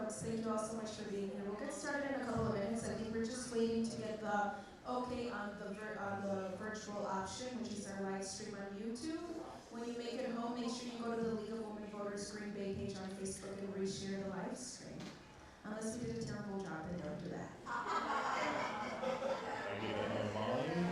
folks. Thank you all so much for being here. We'll get started in a couple of minutes. I think we're just waiting to get the okay on the virtual option, which is our live stream on YouTube. When you make it home, make sure you go to the League of Women Voters Green Bay page on Facebook and reshare the live stream. Unless we did a terrible job, then don't do that. I give it more volume.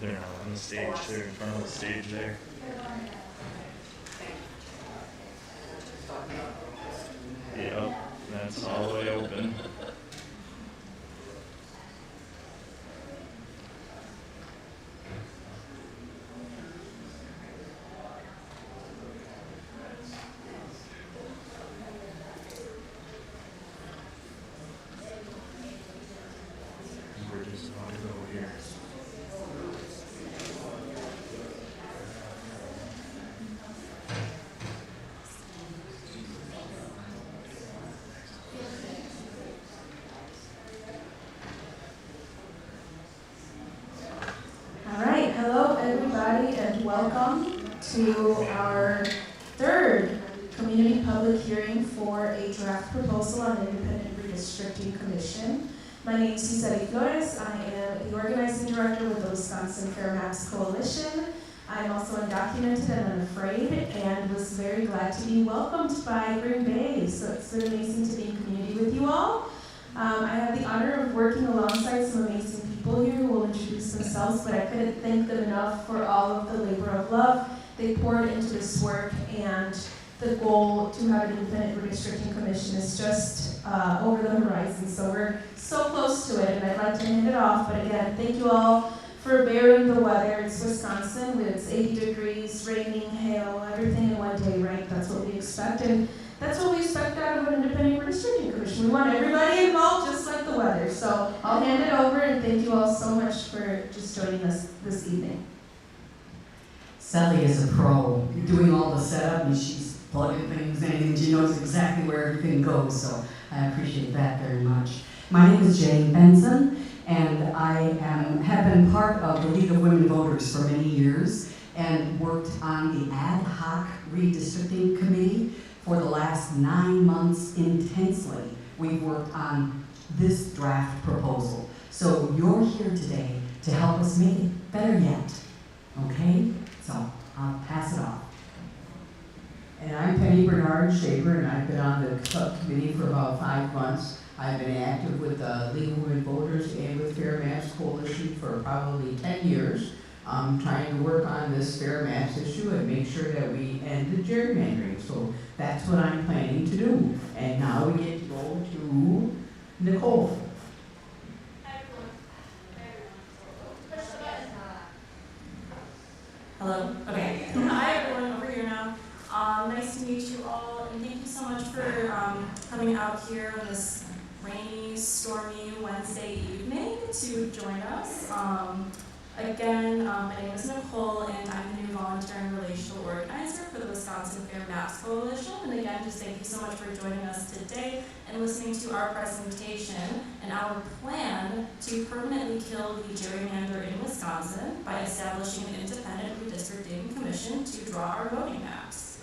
They're not on the stage, they're in front of the stage there. Yep, that's all the way open. We're just on to go here. Hello everybody and welcome to our third community public hearing for a draft proposal on independent redistricting commission. My name is Gisela Flores. I am the organizing director with the Wisconsin Fair Maps Coalition. I'm also undocumented and unafraid and was very glad to be welcomed by Green Bay. So it's been amazing to be in community with you all. I have the honor of working alongside some amazing people here who will introduce themselves, but I couldn't thank them enough for all of the labor of love they poured into this work, and the goal to have an independent redistricting commission is just over the horizon. So we're so close to it, and I'd like to hand it off, but again, thank you all for bearing the weather. It's Wisconsin, it's 80 degrees, raining, hail, everything in one day, right? That's what we expect, and that's what we expect out of an independent redistricting commission. We want everybody involved, just like the weather. So I'll hand it over, and thank you all so much for just joining us this evening. Sally is a pro, doing all the setup, and she's plugging things in, and she knows exactly where everything goes, so I appreciate that very much. My name is Jane Benson, and I have been part of the League of Women Voters for many years, and worked on the ad hoc redistricting committee for the last 9 months intensely. We've worked on this draft proposal. So you're here today to help us make it better yet, okay? So I'll pass it off. And I'm Penny Bernard Shaver, and I've been on the subcommittee for about 5 months. I've been active with the League of Women Voters and with Fair Maps Coalition for probably 10 years. Trying to work on this fair maps issue and make sure that we end the gerrymandering. So that's what I'm planning to do. And now we get to go to Nicole. Hello? Okay. Hi everyone, over here now. Nice to meet you all, and thank you so much for coming out here on this rainy, stormy Wednesday evening to join us. Again, my name is Nicole, and I'm the new volunteer and relational organizer for the Wisconsin Fair Maps Coalition. And again, just thank you so much for joining us today and listening to our presentation and our plan to permanently kill the gerrymander in Wisconsin by establishing an independent redistricting commission to draw our voting maps.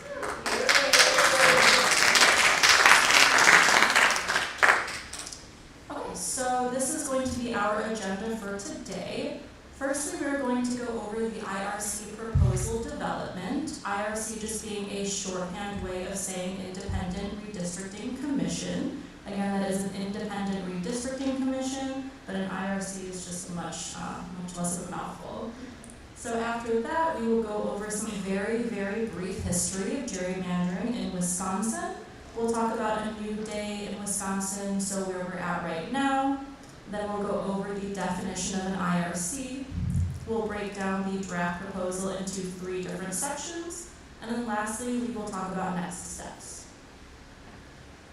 Okay, so this is going to be our agenda for today. Firstly, we're going to go over the IRC proposal development, IRC just being a shorthand way of saying Independent Redistricting Commission. Again, that is an independent redistricting commission, but an IRC is just much less of a mouthful. So after that, we will go over some very, very brief history of gerrymandering in Wisconsin. We'll talk about a new day in Wisconsin, so where we're at right now. Then we'll go over the definition of an IRC. We'll break down the draft proposal into 3 different sections. And then lastly, we will talk about next steps.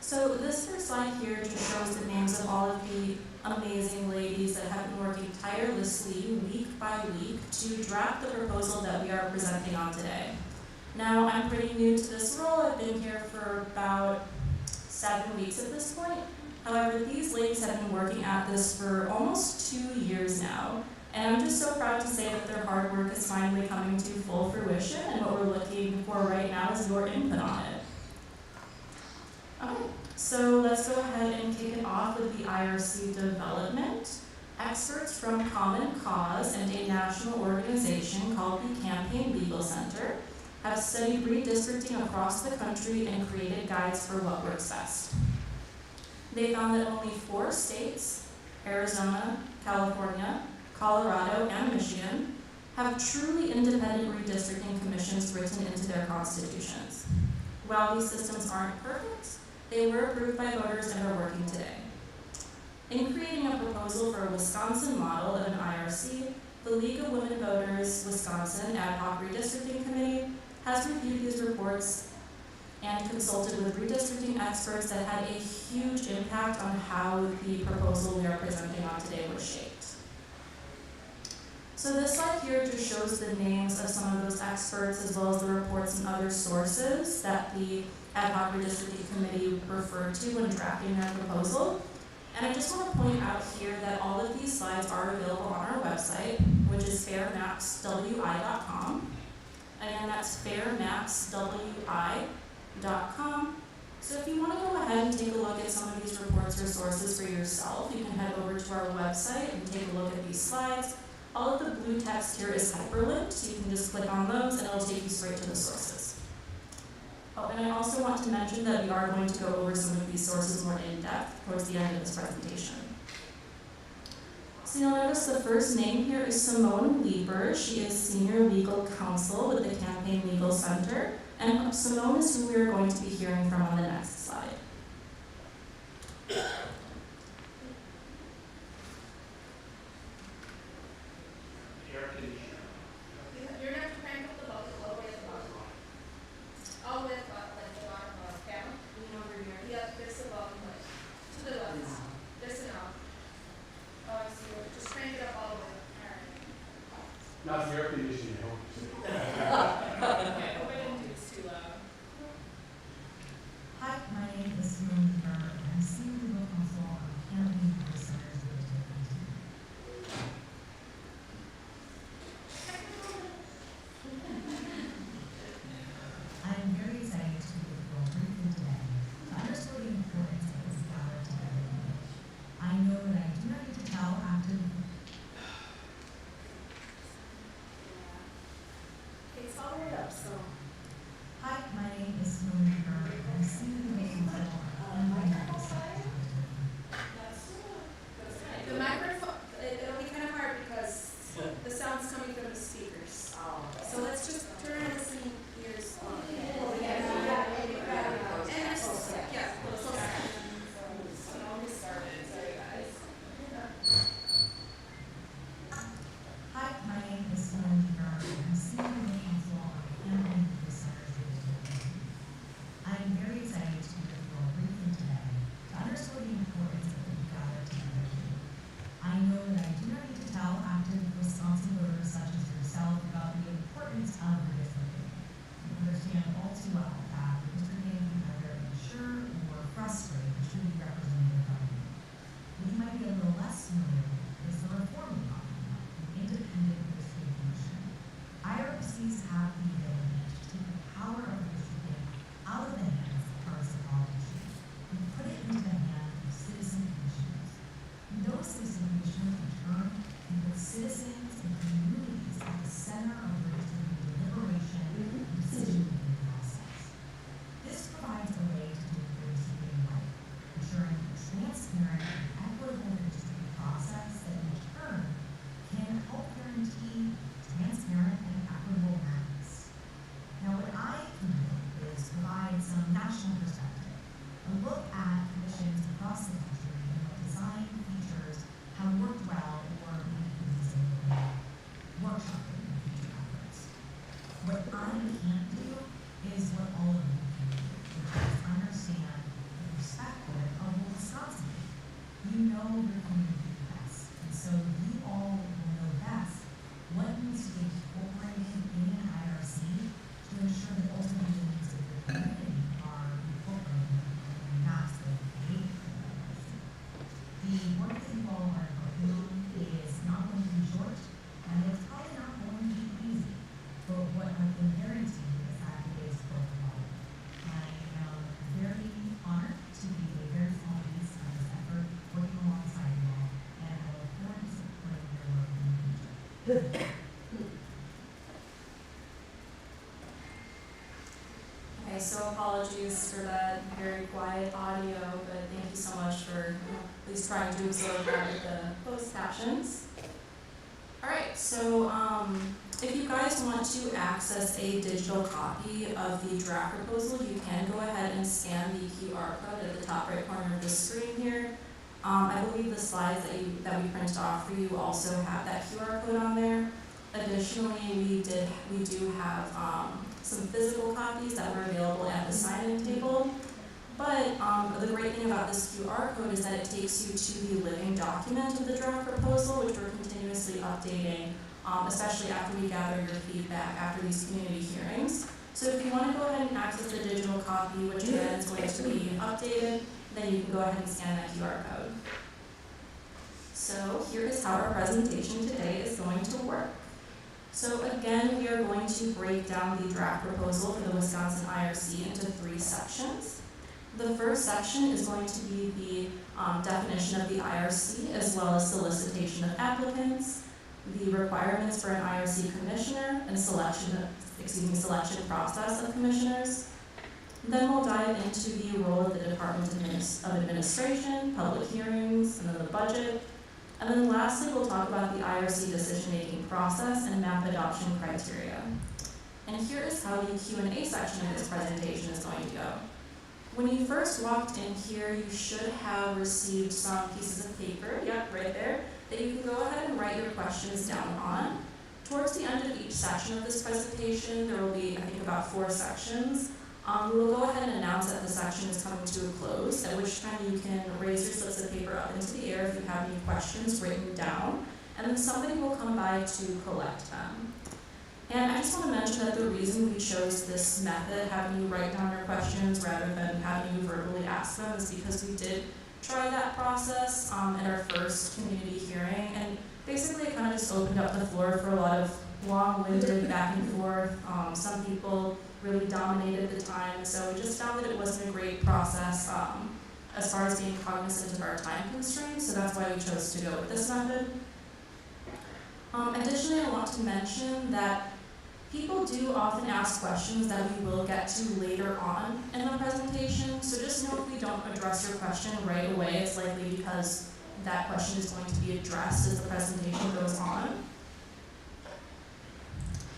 So this first slide here just shows the names of all of the amazing ladies that have been working tirelessly week by week to draft the proposal that we are presenting on today. Now, I'm pretty new to this role. I've been here for about 7 weeks at this point. However, these ladies have been working at this for almost 2 years now. And I'm just so proud to say that their hard work is finally coming to full fruition, and what we're looking for right now is your input on it. Okay, so let's go ahead and kick it off with the IRC development. Experts from Common Cause and a national organization called the Campaign Legal Center have studied redistricting across the country and created guides for what works best. They found that only 4 states, Arizona, California, Colorado, and Michigan, have truly independent redistricting commissions written into their constitutions. While these systems aren't perfect, they were approved by voters and are working today. In creating a proposal for a Wisconsin model of an IRC, the League of Women Voters Wisconsin Ad Hoc Redistricting Committee has reviewed these reports and consulted with redistricting experts that had a huge impact on how the proposal we are presenting on today was shaped. So this slide here just shows the names of some of those experts as well as the reports and other sources that the Ad Hoc Redistricting Committee referred to when drafting their proposal. And I just want to point out here that all of these slides are available on our website, which is fairmapswi.com. Again, that's fairmapswi.com. So if you want to go ahead and take a look at some of these reports or sources for yourself, you can head over to our website and take a look at these slides. All of the blue text here is hyperlinked, so you can just click on those and it'll take you straight to the sources. Oh, and I also want to mention that we are going to go over some of these sources more in depth towards the end of this presentation. So you'll notice the first name here is Simone Lieber. She is Senior Legal Counsel with the Campaign Legal Center, and Simone is who we are going to be hearing from on the next slide. You're going to crank up the volume all the way at the bottom. All the way at the bottom, like the bottom of the camera. Lean over here. Yep, there's the volume right. To the left. There's enough. Oh, I see. Just crank it up all the way. All right. Not the air conditioning, I hope. Okay, hope I didn't do this too loud. Hi, my name is Simone Lieber, and I'm Senior Legal Counsel on the Campaign Legal Center's Redistricting team. I am very excited to be with you all briefly today to underscore the importance of this ballot together meeting. I know that I do not need to tell active Okay, so apologies for that very quiet audio, but thank you so much for at least trying to absorb that with the closed captions. All right, so if you guys want to access a digital copy of the draft proposal, you can go ahead and scan the QR code at the top right corner of the screen here. I believe the slides that we printed off for you also have that QR code on there. Additionally, we do have some physical copies that were available at the sign-in table. But the great thing about this QR code is that it takes you to the living document of the draft proposal, which we're continuously updating, especially after we gather your feedback after these community hearings. So if you want to go ahead and access the digital copy, which again is going to be updated, then you can go ahead and scan that QR code. So here is how our presentation today is going to work. So again, we are going to break down the draft proposal for the Wisconsin IRC into 3 sections. The first section is going to be the definition of the IRC as well as solicitation of applicants, the requirements for an IRC commissioner, and selection process of commissioners. Then we'll dive into the role of the Department of Administration, public hearings, and then the budget. And then lastly, we'll talk about the IRC decision-making process and map adoption criteria. And here is how the Q&A section of this presentation is going to go. When you first walked in here, you should have received some pieces of paper, yep, right there, that you can go ahead and write your questions down on. Towards the end of each section of this presentation, there will be, I think, about 4 sections. We will go ahead and announce that the section is coming to a close, at which time you can raise your slips of paper up into the air if you have any questions written down, and then somebody will come by to collect them. And I just want to mention that the reason we chose this method, having you write down your questions rather than having you verbally ask them, is because we did try that process at our first community hearing, and basically it kind of just opened up the floor for a lot of long-winded back and forth. Some people really dominated the time, so we just found that it wasn't a great process as far as being cognizant of our time constraints, so that's why we chose to go with this method. Additionally, I want to mention that people do often ask questions that we will get to later on in the presentation, so just know if we don't address your question right away, it's likely because that question is going to be addressed as the presentation goes on.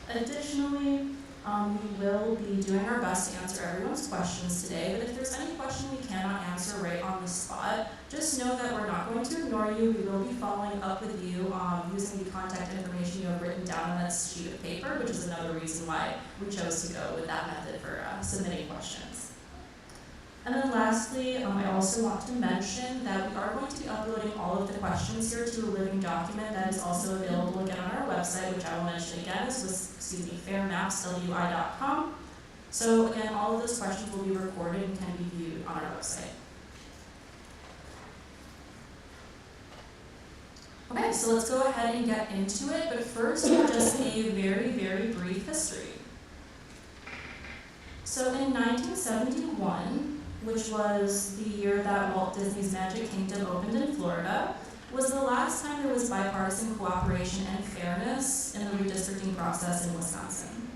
Additionally, we will be doing our best to answer everyone's questions today, but if there's any question we cannot answer right on the spot, just know that we're not going to ignore you. We will be following up with you using the contact information you have written down on that sheet of paper, which is another reason why we chose to go with that method for submitting questions. And then lastly, I also want to mention that we are going to be uploading all of the questions here to a living document that is also available again on our website, which I will mention again is fairmapswi.com. So again, all of those questions will be recorded and can be viewed on our website. Okay, so let's go ahead and get into it, but first, just a very, very brief history. So in 1971, which was the year that Walt Disney's Magic Kingdom opened in Florida, was the last time there was bipartisan cooperation and fairness in the redistricting process in Wisconsin.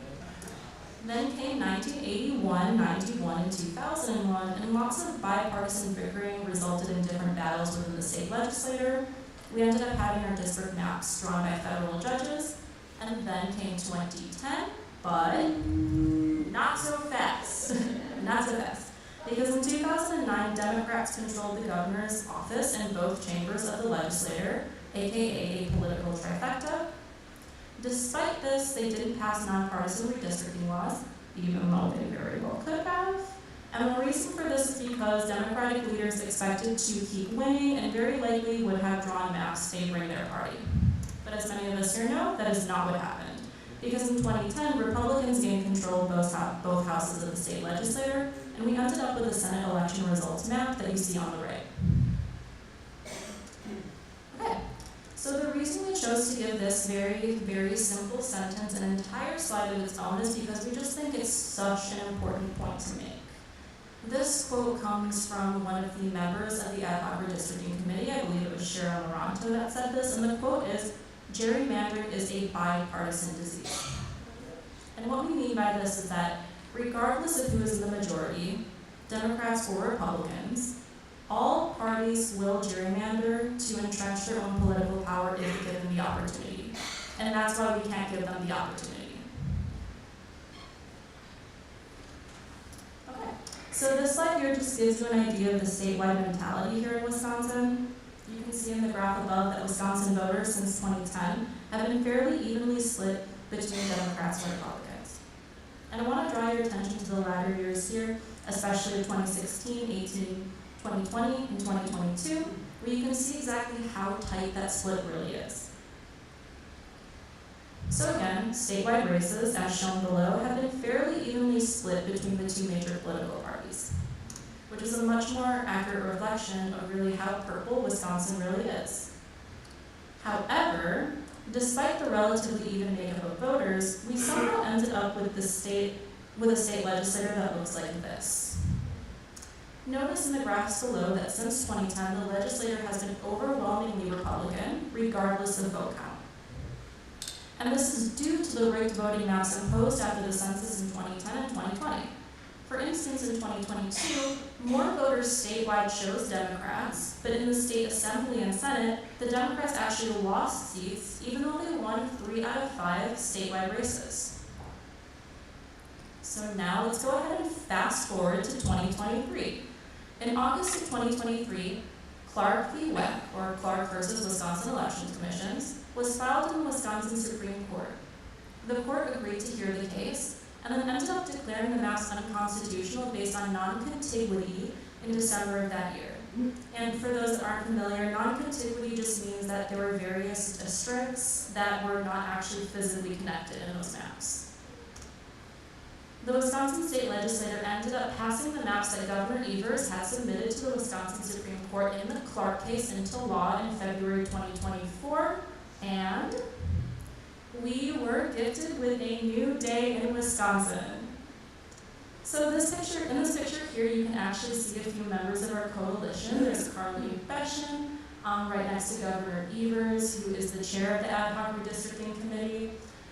Then came 1981, 91, and 2001, and lots of bipartisan bickering resulted in different battles within the state legislature. We ended up having our district maps drawn by federal judges, and then came 2010, but not so fast. Not so fast. Because in 2009, Democrats controlled the governor's office in both chambers of the legislature, aka a political trifecta. Despite this, they didn't pass nonpartisan redistricting laws, even though they very well could have. And the reason for this is because Democratic leaders expected to keep winning and very likely would have drawn maps favoring their party. But as many of us here know, that is not what happened. Because in 2010, Republicans gained control of both houses of the state legislature, and we ended up with a Senate election results map that you see on the right. Okay, so the reason we chose to give this very, very simple sentence an entire slide of its own is because we just think it's such an important point to make. This quote comes from one of the members of the Ad Hoc Redistricting Committee. I believe it was Cheryl Laranto that said this, and the quote is, gerrymandering is a bipartisan disease. And what we mean by this is that regardless of who is in the majority, Democrats or Republicans, all parties will gerrymander to entrench their own political power if given the opportunity. And that's why we can't give them the opportunity. Okay, so this slide here just gives you an idea of the statewide mentality here in Wisconsin. You can see in the graph above that Wisconsin voters since 2010 have been fairly evenly split between Democrats and Republicans. And I want to draw your attention to the latter years here, especially 2016, 18, 2020, and 2022, where you can see exactly how tight that split really is. So again, statewide races, as shown below, have been fairly evenly split between the two major political parties, which is a much more accurate reflection of really how purple Wisconsin really is. However, despite the relatively even makeup of voters, we somehow ended up with a state legislature that looks like this. Notice in the graphs below that since 2010, the legislature has been overwhelmingly Republican, regardless of vote count. And this is due to the rigged voting maps imposed after the census in 2010 and 2020. For instance, in 2022, more voters statewide chose Democrats, but in the state assembly and Senate, the Democrats actually lost seats, even though they won 3 out of 5 statewide races. So now let's go ahead and fast forward to 2023. In August of 2023, Clark v. Weck, or Clark versus Wisconsin Elections Commissions, was filed in the Wisconsin Supreme Court. The court agreed to hear the case, and then ended up declaring the maps unconstitutional based on non-contiguity in December of that year. And for those that aren't familiar, non-contiguity just means that there were various districts that were not actually physically connected in those maps. The Wisconsin State Legislature ended up passing the maps that Governor Evers had submitted to the Wisconsin Supreme Court in the Clark case into law in February 2024, and we were gifted with a new day in Wisconsin. So in this picture here, you can actually see a few members of our coalition. There's Carly Beshin, right next to Governor Evers, who is the chair of the Ad hoc Redistricting Committee.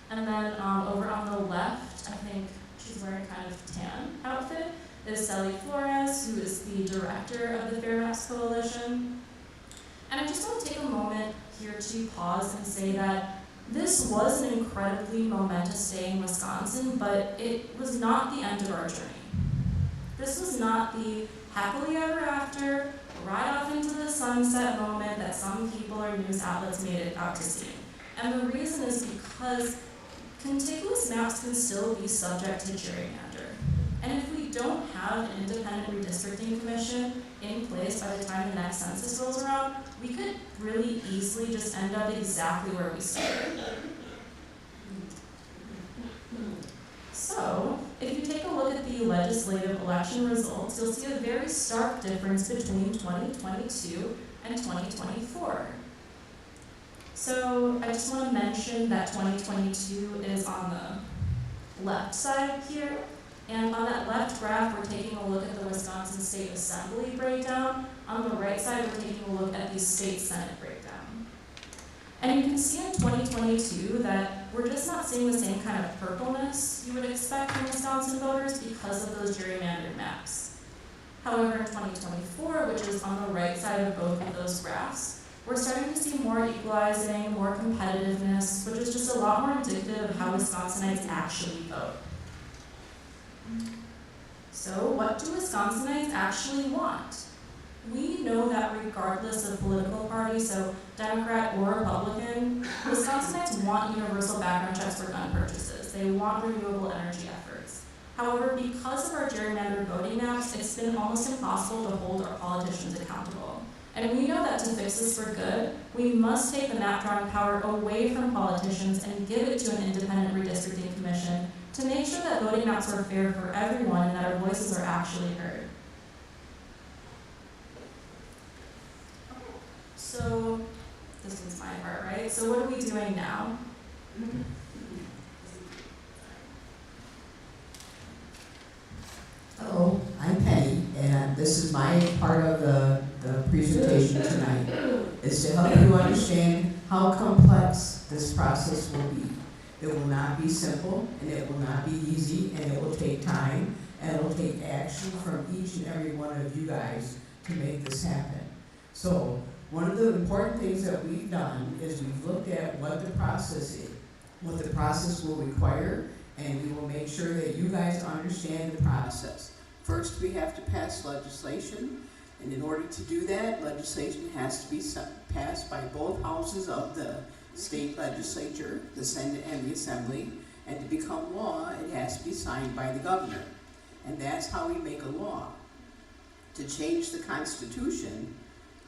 And then over on the left, I think she's wearing kind of tan outfit, is Sally Flores, who is the director of the Fair Maps Coalition. And I just want to take a moment here to pause and say that this was an incredibly momentous day in Wisconsin, but it was not the end of our journey. This was not the happily ever after, right off into the sunset moment that some people or news outlets made it out to seem. And the reason is because contiguous maps can still be subject to gerrymander. And if we don't have an independent redistricting commission in place by the time the next census rolls around, we could really easily just end up exactly where we started. So, if you take a look at the legislative election results, you'll see a very stark difference between 2022 and 2024. So I just want to mention that 2022 is on the left side here. And on that left graph, we're taking a look at the Wisconsin State Assembly breakdown. On the right side, we're taking a look at the State Senate breakdown. And you can see in 2022 that we're just not seeing the same kind of purpleness you would expect from Wisconsin voters because of those gerrymandered maps. However, in 2024, which is on the right side of both of those graphs, we're starting to see more equalizing, more competitiveness, which is just a lot more indicative of how Wisconsinites actually vote. So what do Wisconsinites actually want? We know that regardless of political party, so Democrat or Republican, Wisconsinites want universal background checks for gun purchases. They want renewable energy efforts. However, because of our gerrymandered voting maps, it's been almost impossible to hold our politicians accountable. And we know that to fix this for good, we must take the map drawing power away from politicians and give it to an independent redistricting commission to make sure that voting maps are fair for everyone and that our voices are actually heard. So, this one's my part, right? So what are we doing now? Hello, I'm Penny, and this is my part of the presentation tonight, is to help you understand how complex this process will be. It will not be simple, and it will not be easy, and it will take time, and it will take action from each and every one of you guys to make this happen. So, one of the important things that we've done is we've looked at what the process is, what the process will require, and we will make sure that you guys understand the process. First, we have to pass legislation, and in order to do that, legislation has to be passed by both houses of the state legislature, the Senate and the Assembly, and to become law, it has to be signed by the governor. And that's how we make a law. To change the Constitution,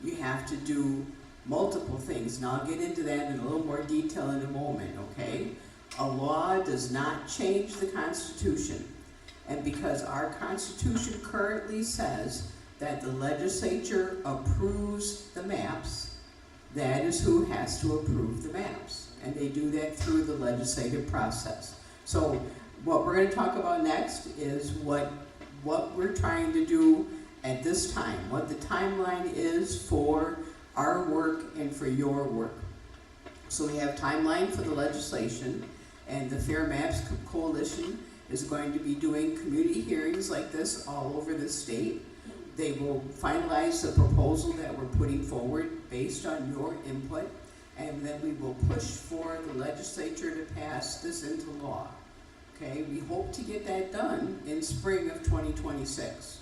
you have to do multiple things, and I'll get into that in a little more detail in a moment, okay? A law does not change the Constitution, and because our Constitution currently says that the legislature approves the maps, that is who has to approve the maps, and they do that through the legislative process. So what we're going to talk about next is what we're trying to do at this time, what the timeline is for our work and for your work. So we have timeline for the legislation, and the Fair Maps Coalition is going to be doing community hearings like this all over the state. They will finalize the proposal that we're putting forward based on your input, and then we will push for the legislature to pass this into law. Okay, we hope to get that done in spring of 2026.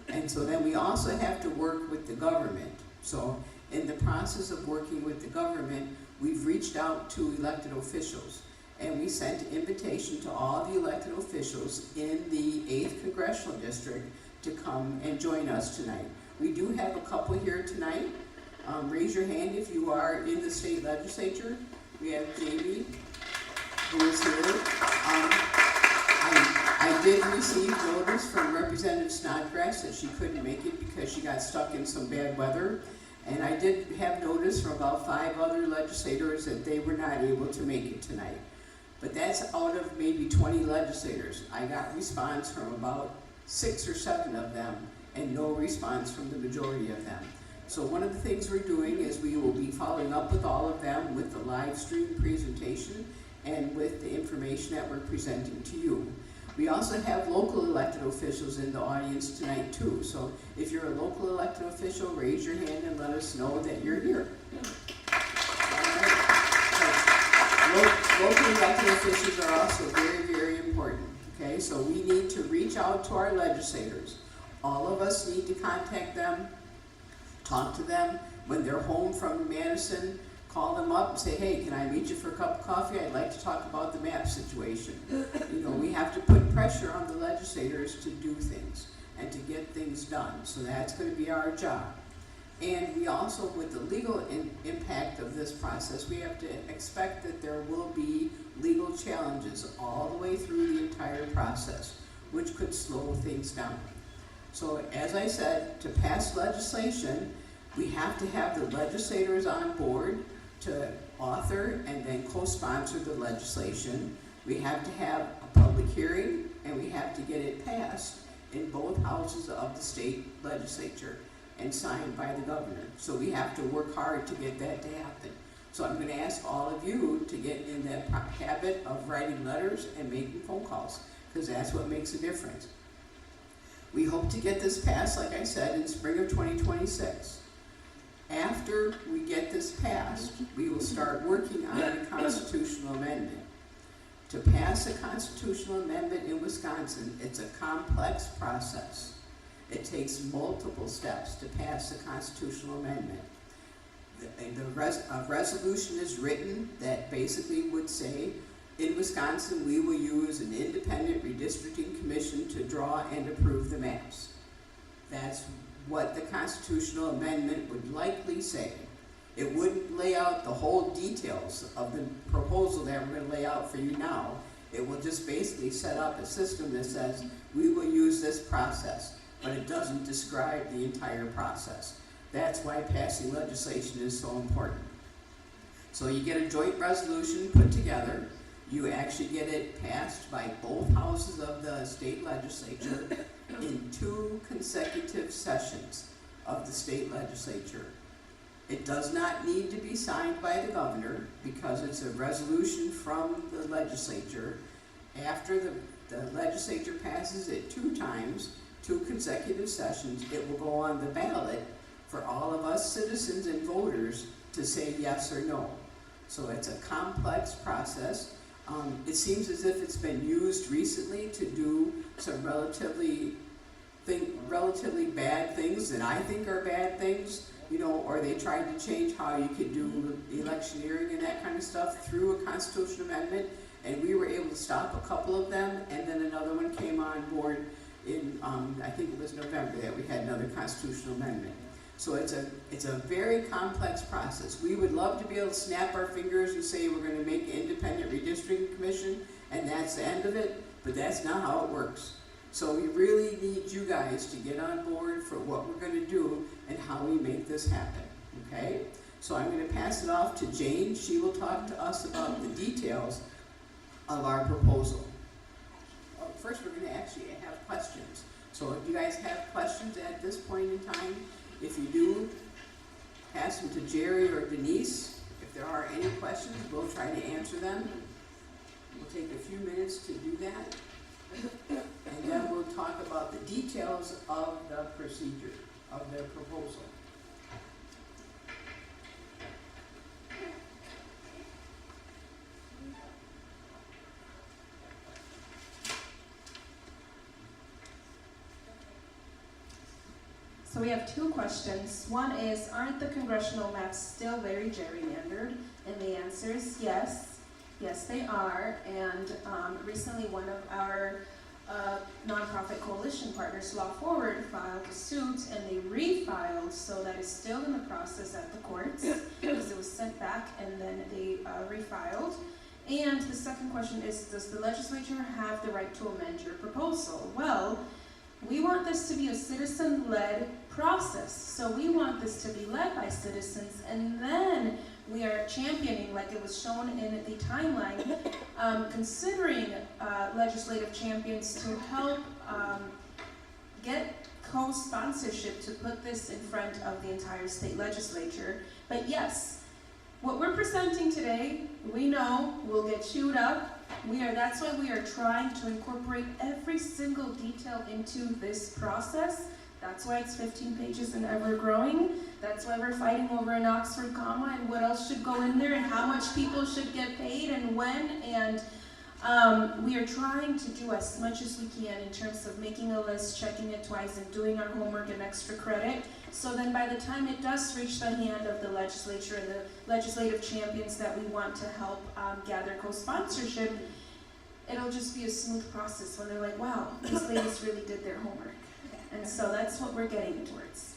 And so then we also have to work with the government. So in the process of working with the government, we've reached out to elected officials, and we sent an invitation to all the elected officials in the 8th Congressional District to come and join us tonight. We do have a couple here tonight. Raise your hand if you are in the state legislature. We have Jamie, who is here. I did receive notice from Representative Snodgrass that she couldn't make it because she got stuck in some bad weather. And I did have notice from about 5 other legislators that they were not able to make it tonight. But that's out of maybe 20 legislators. I got response from about 6 or 7 of them, and no response from the majority of them. So one of the things we're doing is we will be following up with all of them with the live stream presentation and with the information that we're presenting to you. We also have local elected officials in the audience tonight too. So if you're a local elected official, raise your hand and let us know that you're here. Local elected officials are also very, very important. Okay, so we need to reach out to our legislators. All of us need to contact them, talk to them. When they're home from Madison, call them up and say, hey, can I meet you for a cup of coffee? I'd like to talk about the map situation. You know, we have to put pressure on the legislators to do things and to get things done. So that's going to be our job. And we also, with the legal impact of this process, we have to expect that there will be legal challenges all the way through the entire process, which could slow things down. So as I said, to pass legislation, we have to have the legislators on board to author and then co-sponsor the legislation. We have to have a public hearing, and we have to get it passed in both houses of the state legislature and signed by the governor. So we have to work hard to get that to happen. So I'm going to ask all of you to get in that habit of writing letters and making phone calls, because that's what makes a difference. We hope to get this passed, like I said, in spring of 2026. After we get this passed, we will start working on a constitutional amendment. To pass a constitutional amendment in Wisconsin, it's a complex process. It takes multiple steps to pass a constitutional amendment. A resolution is written that basically would say, in Wisconsin, we will use an independent redistricting commission to draw and approve the maps. That's what the constitutional amendment would likely say. It wouldn't lay out the whole details of the proposal that we're going to lay out for you now. It will just basically set up a system that says, we will use this process, but it doesn't describe the entire process. That's why passing legislation is so important. So you get a joint resolution put together. You actually get it passed by both houses of the state legislature in 2 consecutive sessions of the state legislature. It does not need to be signed by the governor because it's a resolution from the legislature. After the legislature passes it 2 times, 2 consecutive sessions, it will go on the ballot for all of us citizens and voters to say yes or no. So it's a complex process. It seems as if it's been used recently to do some relatively bad things that I think are bad things, you know, or they tried to change how you could do electioneering and that kind of stuff through a constitutional amendment, and we were able to stop a couple of them, and then another one came on board in, I think it was November that we had another constitutional amendment. So it's a very complex process. We would love to be able to snap our fingers and say we're going to make an independent redistricting commission and that's the end of it, but that's not how it works. So we really need you guys to get on board for what we're going to do and how we make this happen, okay? So I'm going to pass it off to Jane. She will talk to us about the details of our proposal. First, we're going to actually have questions. So if you guys have questions at this point in time, if you do, pass them to Jerry or Denise. If there are any questions, we'll try to answer them. We'll take a few minutes to do that. And then we'll talk about the details of the procedure, of the proposal. So we have 2 questions. One is, aren't the congressional maps still very gerrymandered? And the answer is yes. Yes, they are. And recently one of our nonprofit coalition partners, Law Forward, filed a suit, and they refiled, so that is still in the process at the courts because it was sent back and then they refiled. And the second question is, does the legislature have the right to amend your proposal? Well, we want this to be a citizen-led process. So we want this to be led by citizens, and then we are championing, like it was shown in the timeline, considering legislative champions to help get co-sponsorship to put this in front of the entire state legislature. But yes, what we're presenting today, we know will get chewed up. That's why we are trying to incorporate every single detail into this process. That's why it's 15 pages and ever growing. That's why we're fighting over an Oxford comma and what else should go in there and how much people should get paid and when. And we are trying to do as much as we can in terms of making a list, checking it twice, and doing our homework and extra credit. So then by the time it does reach the hand of the legislature and the legislative champions that we want to help gather co-sponsorship, it'll just be a smooth process when they're like, wow, these ladies really did their homework. And so that's what we're getting towards.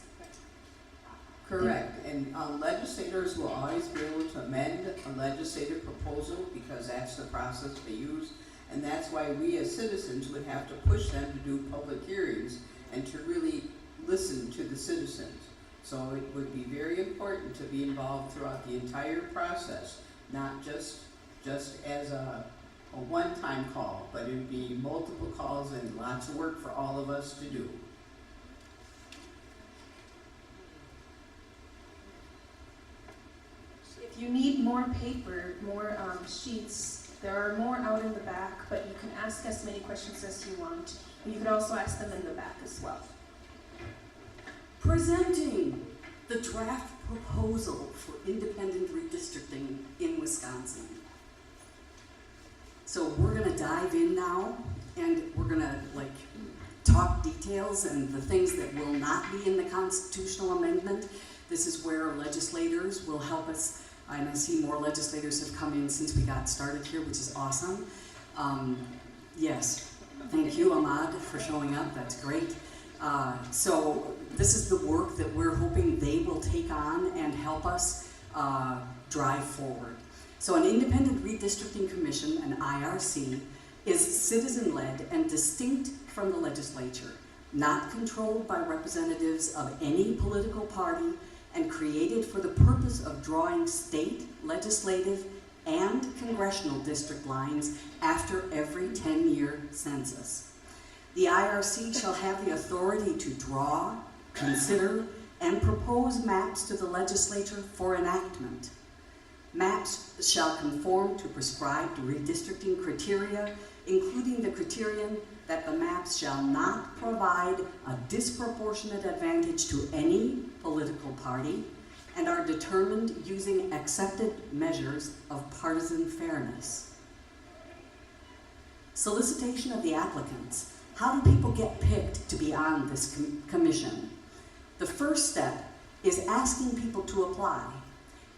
Correct, and legislators will always be able to amend a legislative proposal because that's the process they use, and that's why we as citizens would have to push them to do public hearings and to really listen to the citizens. So it would be very important to be involved throughout the entire process, not just as a one-time call, but it would be multiple calls and lots of work for all of us to do. If you need more paper, more sheets, there are more out in the back, but you can ask as many questions as you want. And you can also ask them in the back as well. Presenting the draft proposal for independent redistricting in Wisconsin. So we're gonna dive in now, and we're gonna talk details and the things that will not be in the constitutional amendment. This is where legislators will help us. And I see more legislators have come in since we got started here, which is awesome. Yes, thank you, Ahmad, for showing up. That's great. So this is the work that we're hoping they will take on and help us drive forward. So an independent redistricting commission, an IRC, is citizen-led and distinct from the legislature, not controlled by representatives of any political party, and created for the purpose of drawing state, legislative, and congressional district lines after every 10-year census. The IRC shall have the authority to draw, consider, and propose maps to the legislature for enactment. Maps shall conform to prescribed redistricting criteria, including the criterion that the maps shall not provide a disproportionate advantage to any political party and are determined using accepted measures of partisan fairness. Solicitation of the applicants. How do people get picked to be on this commission? The first step is asking people to apply,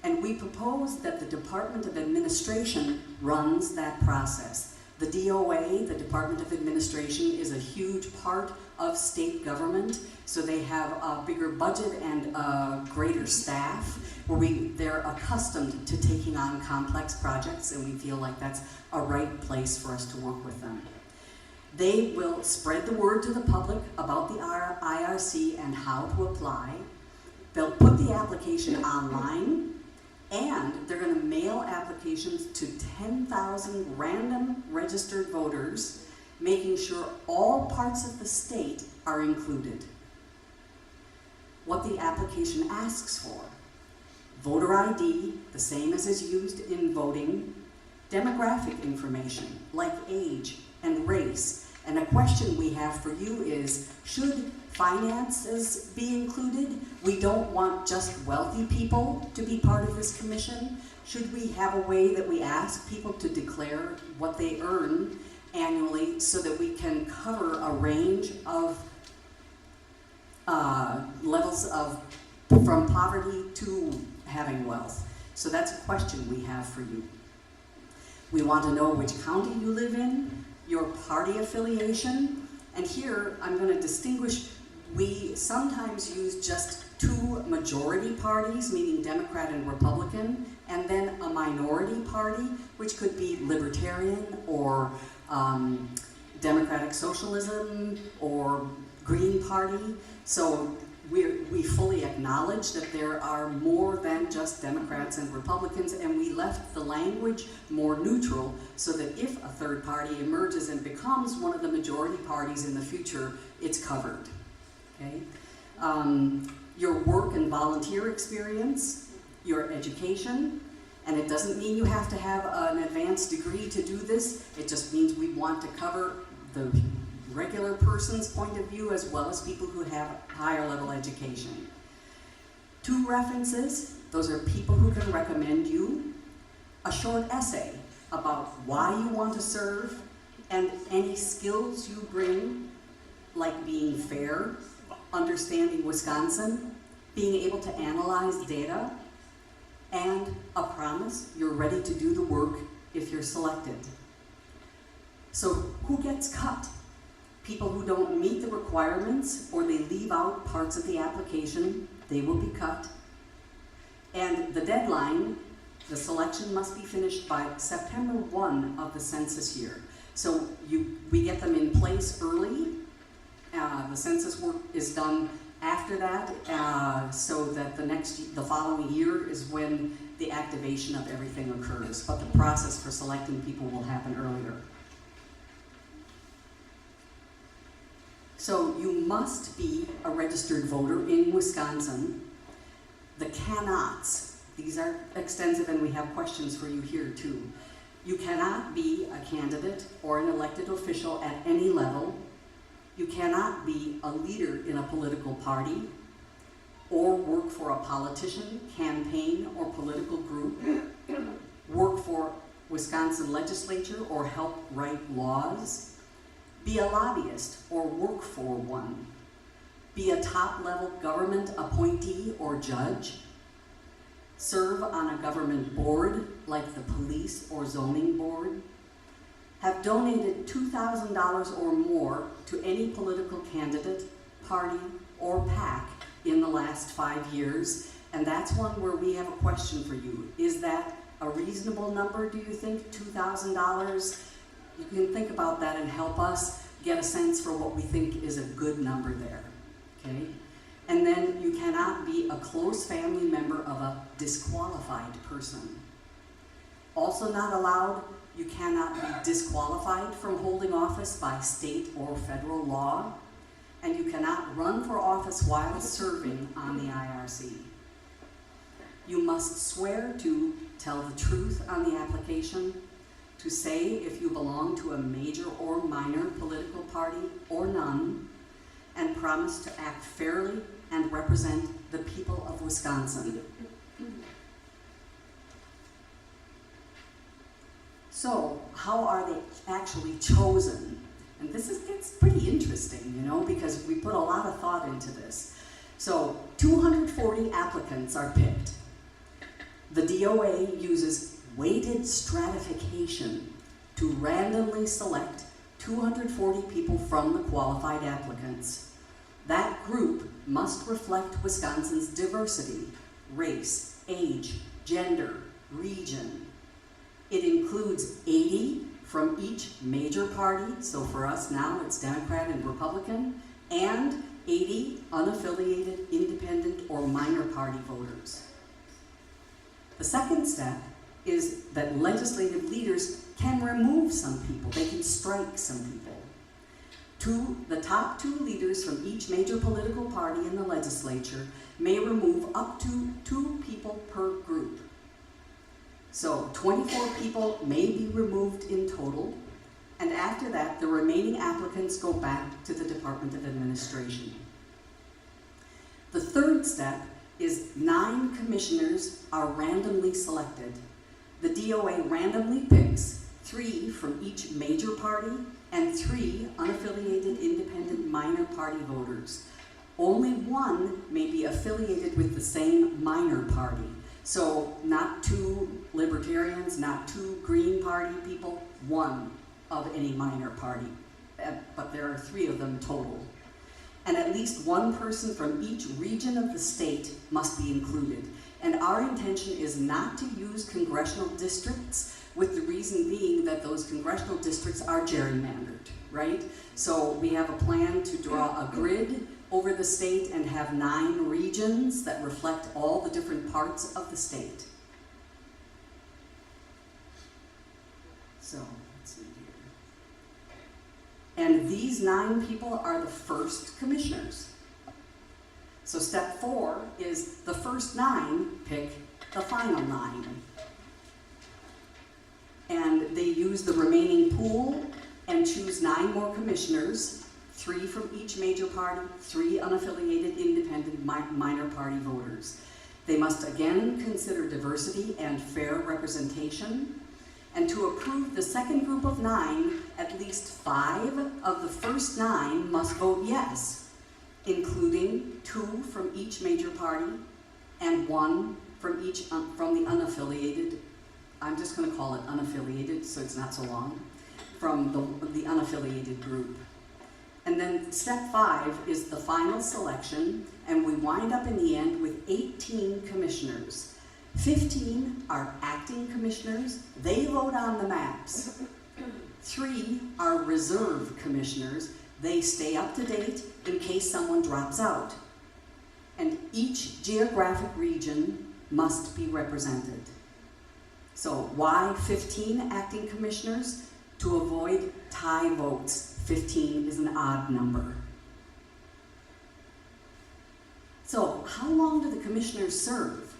and we propose that the Department of Administration runs that process. The DOA, the Department of Administration, is a huge part of state government, so they have a bigger budget and a greater staff, where they're accustomed to taking on complex projects, and we feel like that's a right place for us to work with them. They will spread the word to the public about the IRC and how to apply. They'll put the application online, and they're going to mail applications to 10,000 random registered voters, making sure all parts of the state are included. What the application asks for: voter ID, the same as is used in voting, demographic information like age and race. And a question we have for you is, should finances be included? We don't want just wealthy people to be part of this commission. Should we have a way that we ask people to declare what they earn annually so that we can cover a range of levels of from poverty to having wealth? So that's a question we have for you. We want to know which county you live in, your party affiliation, and here I'm going to distinguish. We sometimes use just two majority parties, meaning Democrat and Republican, and then a minority party, which could be Libertarian or Democratic Socialism or Green Party. So we fully acknowledge that there are more than just Democrats and Republicans, and we left the language more neutral so that if a third party emerges and becomes one of the majority parties in the future, it's covered. Okay? Your work and volunteer experience, your education, and it doesn't mean you have to have an advanced degree to do this. It just means we want to cover the regular person's point of view as well as people who have higher level education. 2 references, those are people who can recommend you. A short essay about why you want to serve and any skills you bring, like being fair, understanding Wisconsin, being able to analyze data, and a promise you're ready to do the work if you're selected. So who gets cut? People who don't meet the requirements or they leave out parts of the application, they will be cut. And the deadline, the selection must be finished by September 1 of the census year. So we get them in place early. The census work is done after that, so that the following year is when the activation of everything occurs. But the process for selecting people will happen earlier. So you must be a registered voter in Wisconsin. The cannots, these are extensive and we have questions for you here too. You cannot be a candidate or an elected official at any level. You cannot be a leader in a political party or work for a politician, campaign, or political group, work for Wisconsin legislature or help write laws, be a lobbyist or work for one, be a top-level government appointee or judge, serve on a government board like the police or zoning board, have donated $2,000 or more to any political candidate, party, or PAC in the last 5 years, and that's one where we have a question for you. Is that a reasonable number, do you think, $2,000? You can think about that and help us get a sense for what we think is a good number there, okay? And then you cannot be a close family member of a disqualified person. Also not allowed, you cannot be disqualified from holding office by state or federal law. and you cannot run for office while serving on the IRC. You must swear to tell the truth on the application, to say if you belong to a major or minor political party or none, and promise to act fairly and represent the people of Wisconsin. So, how are they actually chosen? And this gets pretty interesting, you know, because we put a lot of thought into this. So, 240 applicants are picked. The DOA uses weighted stratification to randomly select 240 people from the qualified applicants. That group must reflect Wisconsin's diversity, race, age, gender, region. It includes 80 from each major party, so for us now it's Democrat and Republican, and 80 unaffiliated, independent, or minor party voters. The second step is that legislative leaders can remove some people. They can strike some people. The top 2 leaders from each major political party in the legislature may remove up to 2 people per group. So 24 people may be removed in total, and after that, the remaining applicants go back to the Department of Administration. The third step is 9 commissioners are randomly selected. The DOA randomly picks 3 from each major party and 3 unaffiliated, independent, minor party voters. Only 1 may be affiliated with the same minor party. So not 2 libertarians, not 2 Green Party people, 1 of any minor party. But there are 3 of them total. And at least 1 person from each region of the state must be included. And our intention is not to use congressional districts, with the reason being that those congressional districts are gerrymandered, right? So we have a plan to draw a grid over the state and have 9 regions that reflect all the different parts of the state. So, let's see here. And these 9 people are the first commissioners. So step 4 is the first 9 pick the final 9. And they use the remaining pool and choose 9 more commissioners, 3 from each major party, 3 unaffiliated, independent, minor party voters. They must again consider diversity and fair representation. And to approve the second group of 9, at least 5 of the first 9 must vote yes, including 2 from each major party and 1 from each from the unaffiliated. I'm just going to call it unaffiliated so it's not so long, from the unaffiliated group. And then step 5 is the final selection, and we wind up in the end with 18 commissioners. 15 are acting commissioners. They vote on the maps. 3 are reserve commissioners. They stay up to date in case someone drops out. And each geographic region must be represented. So why 15 acting commissioners? To avoid tie votes. 15 is an odd number. So how long do the commissioners serve?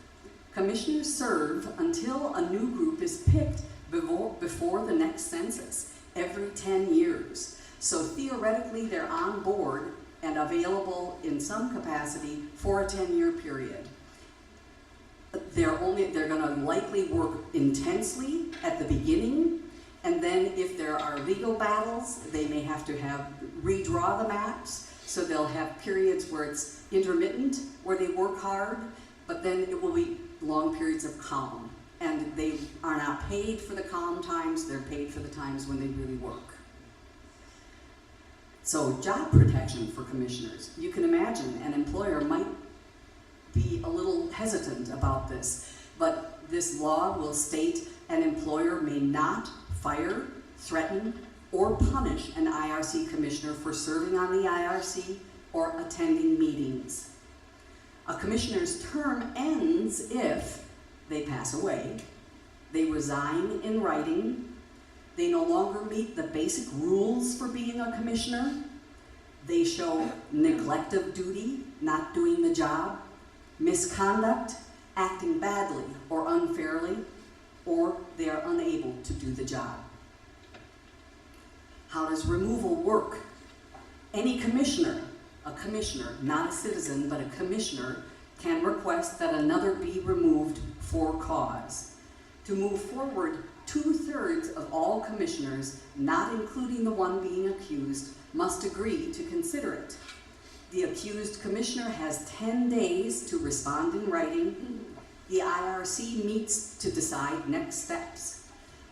Commissioners serve until a new group is picked before the next census, every 10 years. So theoretically, they're on board and available in some capacity for a 10-year period. They're going to likely work intensely at the beginning, and then if there are legal battles, they may have to redraw the maps, so they'll have periods where it's intermittent, where they work hard, but then it will be long periods of calm. And they are not paid for the calm times, they're paid for the times when they really work. So job protection for commissioners. You can imagine an employer might be a little hesitant about this, but this law will state an employer may not fire, threaten, or punish an IRC commissioner for serving on the IRC or attending meetings. A commissioner's term ends if they pass away, they resign in writing, they no longer meet the basic rules for being a commissioner, They show neglect of duty, not doing the job, misconduct, acting badly or unfairly, or they are unable to do the job. How does removal work? Any commissioner, a commissioner, not a citizen, but a commissioner, can request that another be removed for cause. To move forward, 2/3 of all commissioners, not including the one being accused, must agree to consider it. The accused commissioner has 10 days to respond in writing. The IRC meets to decide next steps.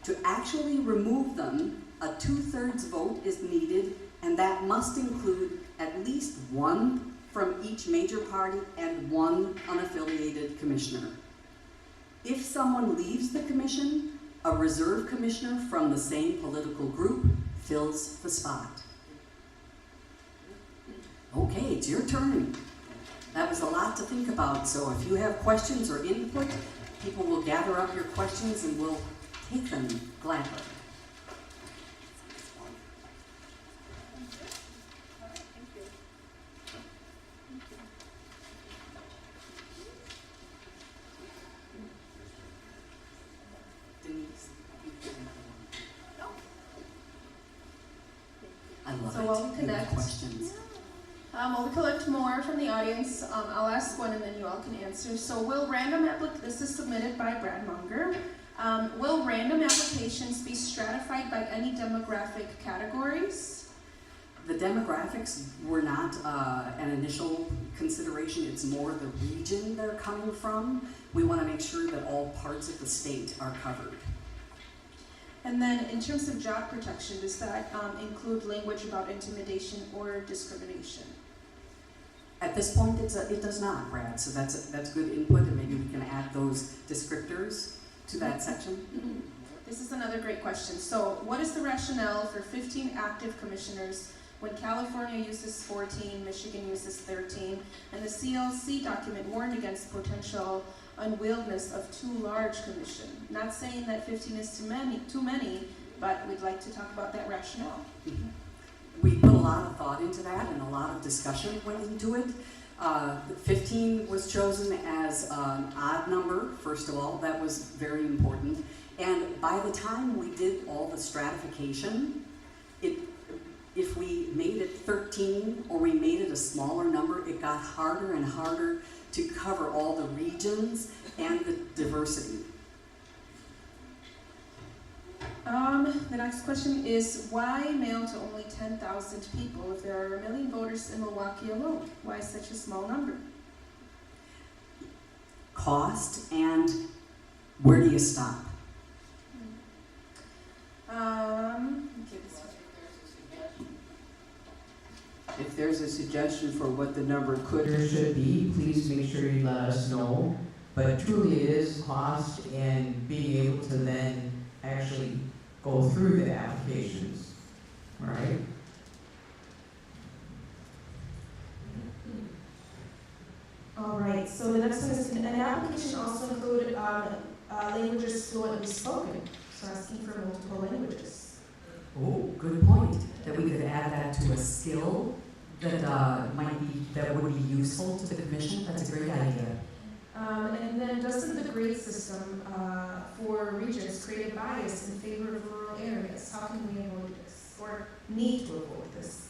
To actually remove them, a 2/3 vote is needed, and that must include at least one from each major party and one unaffiliated commissioner. If someone leaves the commission, a reserve commissioner from the same political group fills the spot. Okay, it's your turn. That was a lot to think about, so if you have questions or input, people will gather up your questions and we'll take them gladly. Denise, I love So it. while we You have connect- questions. While we collect more from the audience, I'll ask one and then you all can answer. So this is submitted by Brad Munger. Will random applications be stratified by any demographic categories? The demographics were not an initial consideration. It's more the region they're coming from. We want to make sure that all parts of the state are covered. And then in terms of job protection, does that include language about intimidation or discrimination? At this point, it does not, Brad, so that's good input, and maybe we can add those descriptors to that section. This is another great question. So what is the rationale for 15 active commissioners when California uses 14, Michigan uses 13, and the CLC document warned against potential unwieldiness of too large commission? Not saying that 15 is too many, but we'd like to talk about that rationale. We put a lot of thought into that, and a lot of discussion went into it. 15 was chosen as an odd number, first of all. That was very important. And by the time we did all the stratification, if we made it 13 or we made it a smaller number, it got harder and harder to cover all the regions and the diversity. The next question is, why mail to only 10,000 people if there are 1 million voters in Milwaukee alone? Why such a small number? Cost and where do you stop? Okay, this one. If there's a suggestion for what the number could or should be, please make sure you let us know. But truly it is cost and being able to then actually go through the applications, right? All right, so the next one is, an application also include languages fluently spoken, so asking for multiple languages. Oh, good point. That we could add that to a skill that that would be useful to the commission. That's a great idea. And then doesn't the grade system for regions create a bias in favor of rural areas? How can we avoid this, or need to avoid this?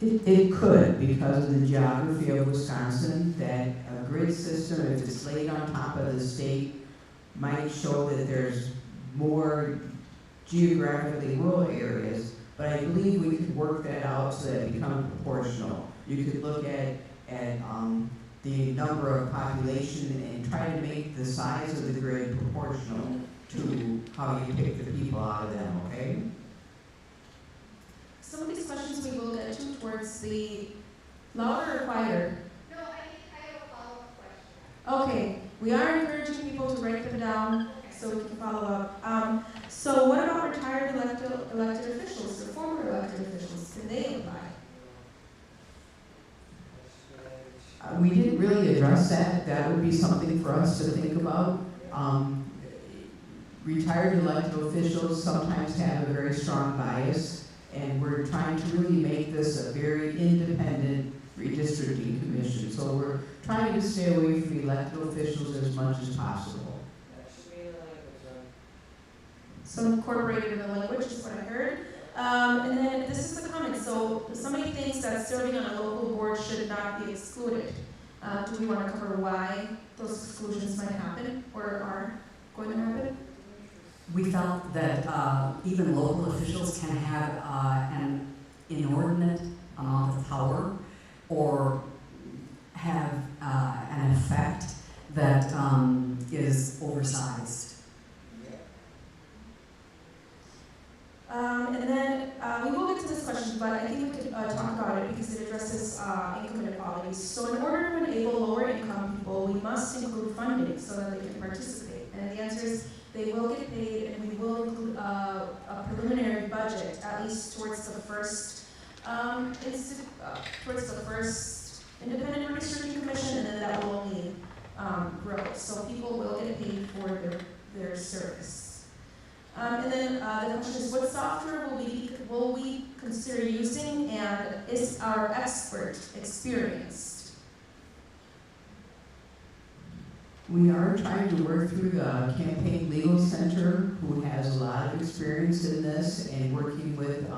It could, because of the geography of Wisconsin, that a grid system, if it's laid on top of the state, might show that there's more geographically rural areas, but I believe we could work that out so that it becomes proportional. You could look at the number of population and try to make the size of the grid proportional to how you pick the people out of them, okay? Some of these questions we will get to towards the louder or quieter. No, I have a follow-up question. Okay, we are encouraging people to write them down so we can follow up. So what about retired elected officials or former elected officials? Can they apply? We didn't really address that. That would be something for us to think about. Retired elected officials sometimes have a very strong bias, And we're trying to really make this a very independent redistricting commission. So we're trying to stay away from elected officials as much as possible. So incorporated in the language is what I heard. And then this is the comment. So somebody thinks that serving on a local board should not be excluded. Do we want to cover why those exclusions might happen or are going to happen? We felt that even local officials can have an inordinate amount of power or have an effect that is oversized. And then we will get to this question, but I think we could talk about it because it addresses income inequalities. So in order to enable lower income people, we must include funding so that they can participate. And the answer is they will get paid, and we will include a preliminary budget, at least towards the first independent redistricting commission, and then that will only grow. So people will get paid for their service. And then the question is, what software will we consider using, and is our expert experienced? We are trying to work through the Campaign Legal Center, who has a lot of experience in this, and working with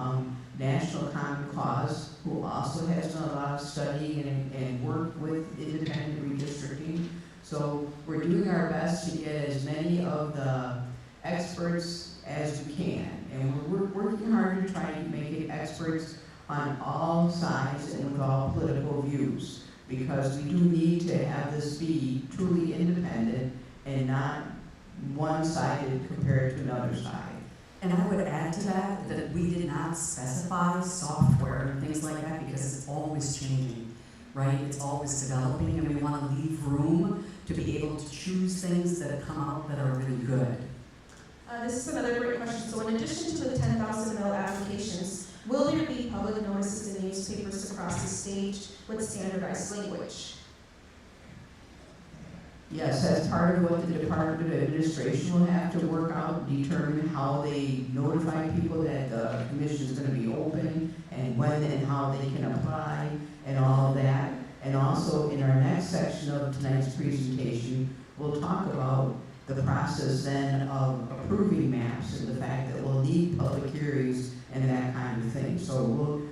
National Common Cause, who also has done a lot of studying and work with independent redistricting. So we're doing our best to get as many of the experts as we can, and we're working hard to try to make it experts on all sides and with all political views, because we do need to have this be truly independent and not one-sided compared to another side. And I would add to that we did not specify software and things like that because it's always changing, right? It's always developing, and we want to leave room to be able to choose things that come out that are really good. This is another great question. So in addition to the 10,000 mail applications, will there be public notices in newspapers across the state with standardized language? Yes, that's part of what the Department of Administration will have to work out, determine how they notify people that the commission is going to be open, and when and how they can apply, and all of that. And also in our next section of tonight's presentation, we'll talk about the process then of approving maps and the fact that we'll need public hearings and that kind of thing. So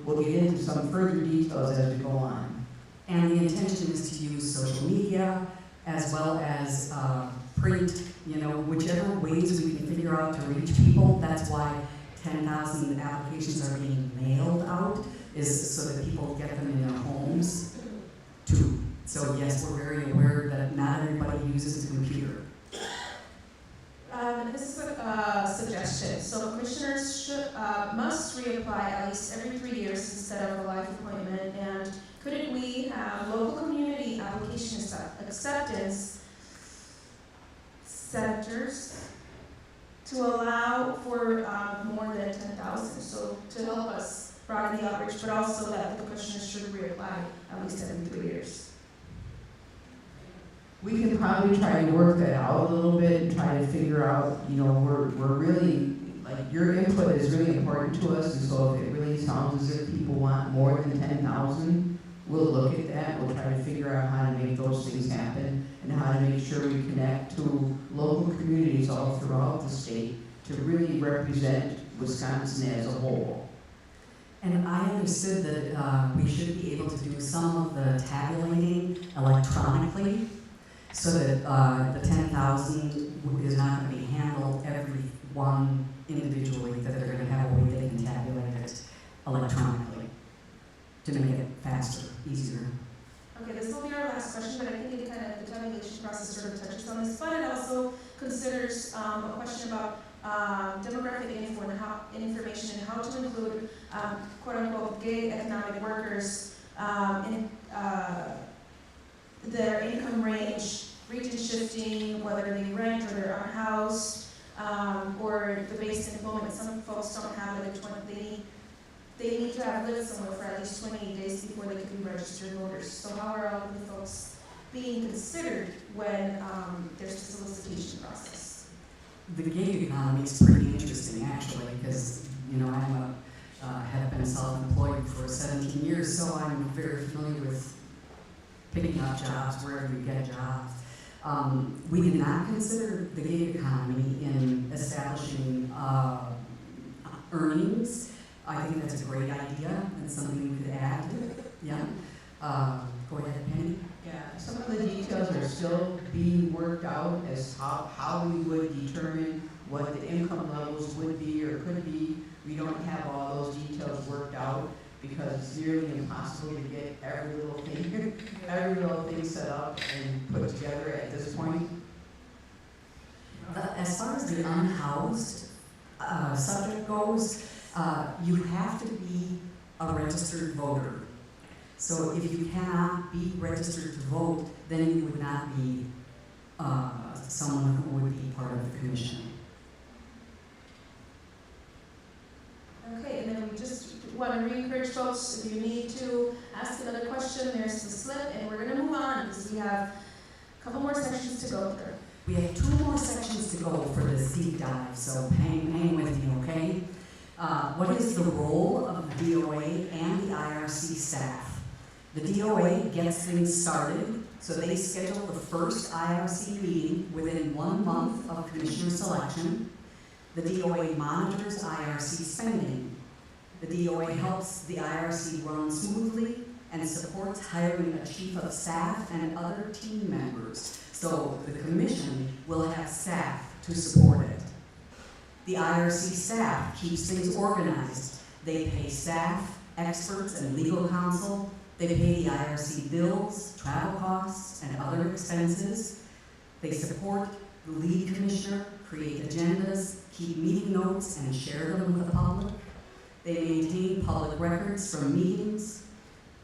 we'll get into some further details as we go on. And the intention is to use social media as well as print, whichever ways we can figure out to reach people. That's why 10,000 applications are being mailed out, is so that people get them in their homes too. So yes, we're very aware that not everybody uses a computer. This is a suggestion. So commissioners must reapply at least every 3 years instead of a life appointment. And couldn't we have local community application acceptance centers to allow for more than 10,000? So to help us broaden the outreach, but also that the commissioners should reapply at least every 3 years. We can probably try to work that out a little bit and try to figure out, we're really, your input is really important to us, and so if it really sounds as if people want more than 10,000, we'll look at that. We'll try to figure out how to make those things happen and how to make sure we connect to local communities all throughout the state to really represent Wisconsin as a whole. And I understood that we should be able to do some of the tabulating electronically, so that the 10,000 is not going to be handled every one individually, that they're going to have a way they can tabulate it electronically to make it faster, easier. Okay, this will be our last question, but I think it the tabulation process sort of touches on this, but it also considers a question about demographic info and information and how to include quote-unquote gig economic workers in their income range, region shifting, whether they rent or they're unhoused, or the base employment. Some folks don't have they need to have lived somewhere for at least 28 days before they can be registered voters. So how are all the folks being considered when there's a solicitation process? The gig economy is pretty interesting, actually, because I'm very familiar with picking up jobs wherever you get jobs. We did not consider the gig economy in establishing earnings. I think that's a great idea and something we could add. Yeah. Go ahead, Penny. Yeah, some of the details are still being worked out as how we would determine what the income levels would be or could be. We don't have all those details worked out because it's nearly impossible to get every little thing set up and put together at this point. As far as the unhoused subject goes, you have to be a registered voter. So if you cannot be registered to vote, then you would not be someone who would be part of the commission. Okay, and then we just want to re-encourage folks, if you need to ask another question, there's the slip, and we're going to move on because we have a couple more sections to go through. We have 2 more sections to go for this deep dive, so hang with me, okay? What is the role of the DOA and the IRC staff? The DOA gets things started, so they schedule the first IRC meeting within 1 month of commissioner selection. The DOA monitors IRC spending. The DOA helps the IRC run smoothly and supports hiring a chief of staff and other team members. So the commission will have staff to support it. The IRC staff keeps things organized. They pay staff, experts, and legal counsel. They pay the IRC bills, travel costs, and other expenses. They support the lead commissioner, create agendas, keep meeting notes, and share them with the public. They maintain public records from meetings.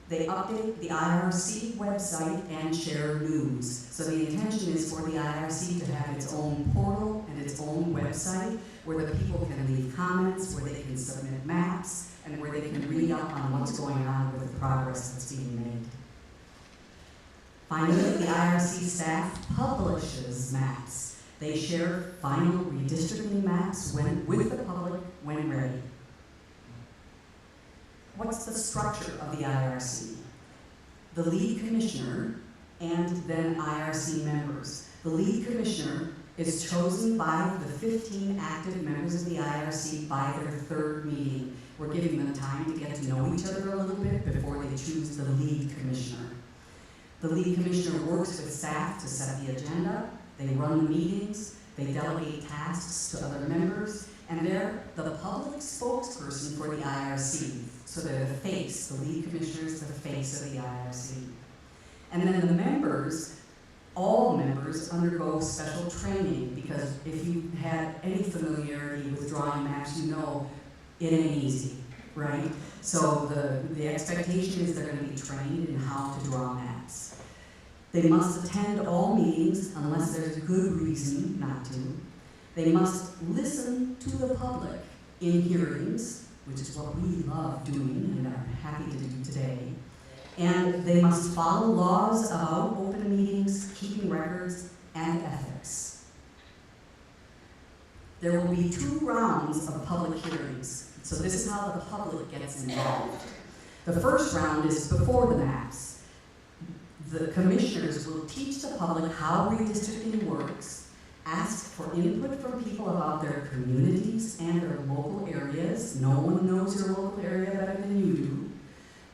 They update the IRC website and share news. So the intention is for the IRC to have its own portal and its own website where the people can leave comments, where they can submit maps, and where they can read up on what's going on with the progress that's being made. Finally, the IRC staff publishes maps. They share final redistricting maps with the public when ready. What's the structure of the IRC? The lead commissioner and then IRC members. The lead commissioner is chosen by the 15 active members of the IRC by their 3rd meeting. We're giving them time to get to know each other a little bit before they choose the lead commissioner. The lead commissioner works with staff to set the agenda. They run the meetings. They delegate tasks to other members. And they're the public spokesperson for the IRC. So they're the face, the lead commissioner is the face of the IRC. And then the members, all members undergo special training because if you had any familiarity with drawing maps, you know it ain't easy, right? So the expectation is they're going to be trained in how to draw maps. They must attend all meetings unless there's a good reason not to. They must listen to the public in hearings, which is what we love doing and are happy to do today. And they must follow laws about open meetings, keeping records, and ethics. There will be 2 rounds of public hearings. So this is how the public gets involved. The first round is before the maps. The commissioners will teach the public how redistricting works, ask for input from people about their communities and their local areas. No one knows your local area better than you do.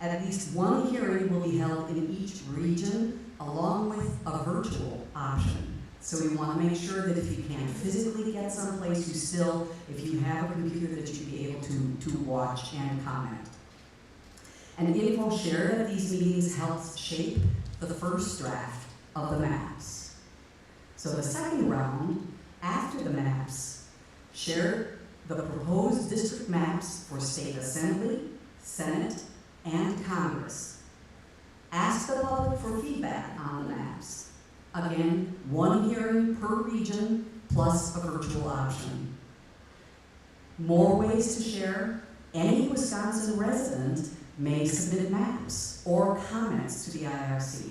At least 1 hearing will be held in each region, along with a virtual option. So we want to make sure that if you can't physically get someplace, you still, if you have a computer, that you'd be able to watch and comment. And info shared at these meetings helps shape the first draft of the maps. So the second round, after the maps, share the proposed district maps for state assembly, senate, and Congress. Ask the public for feedback on the maps. Again, 1 hearing per region plus a virtual option. More ways to share. Any Wisconsin resident may submit maps or comments to the IRC.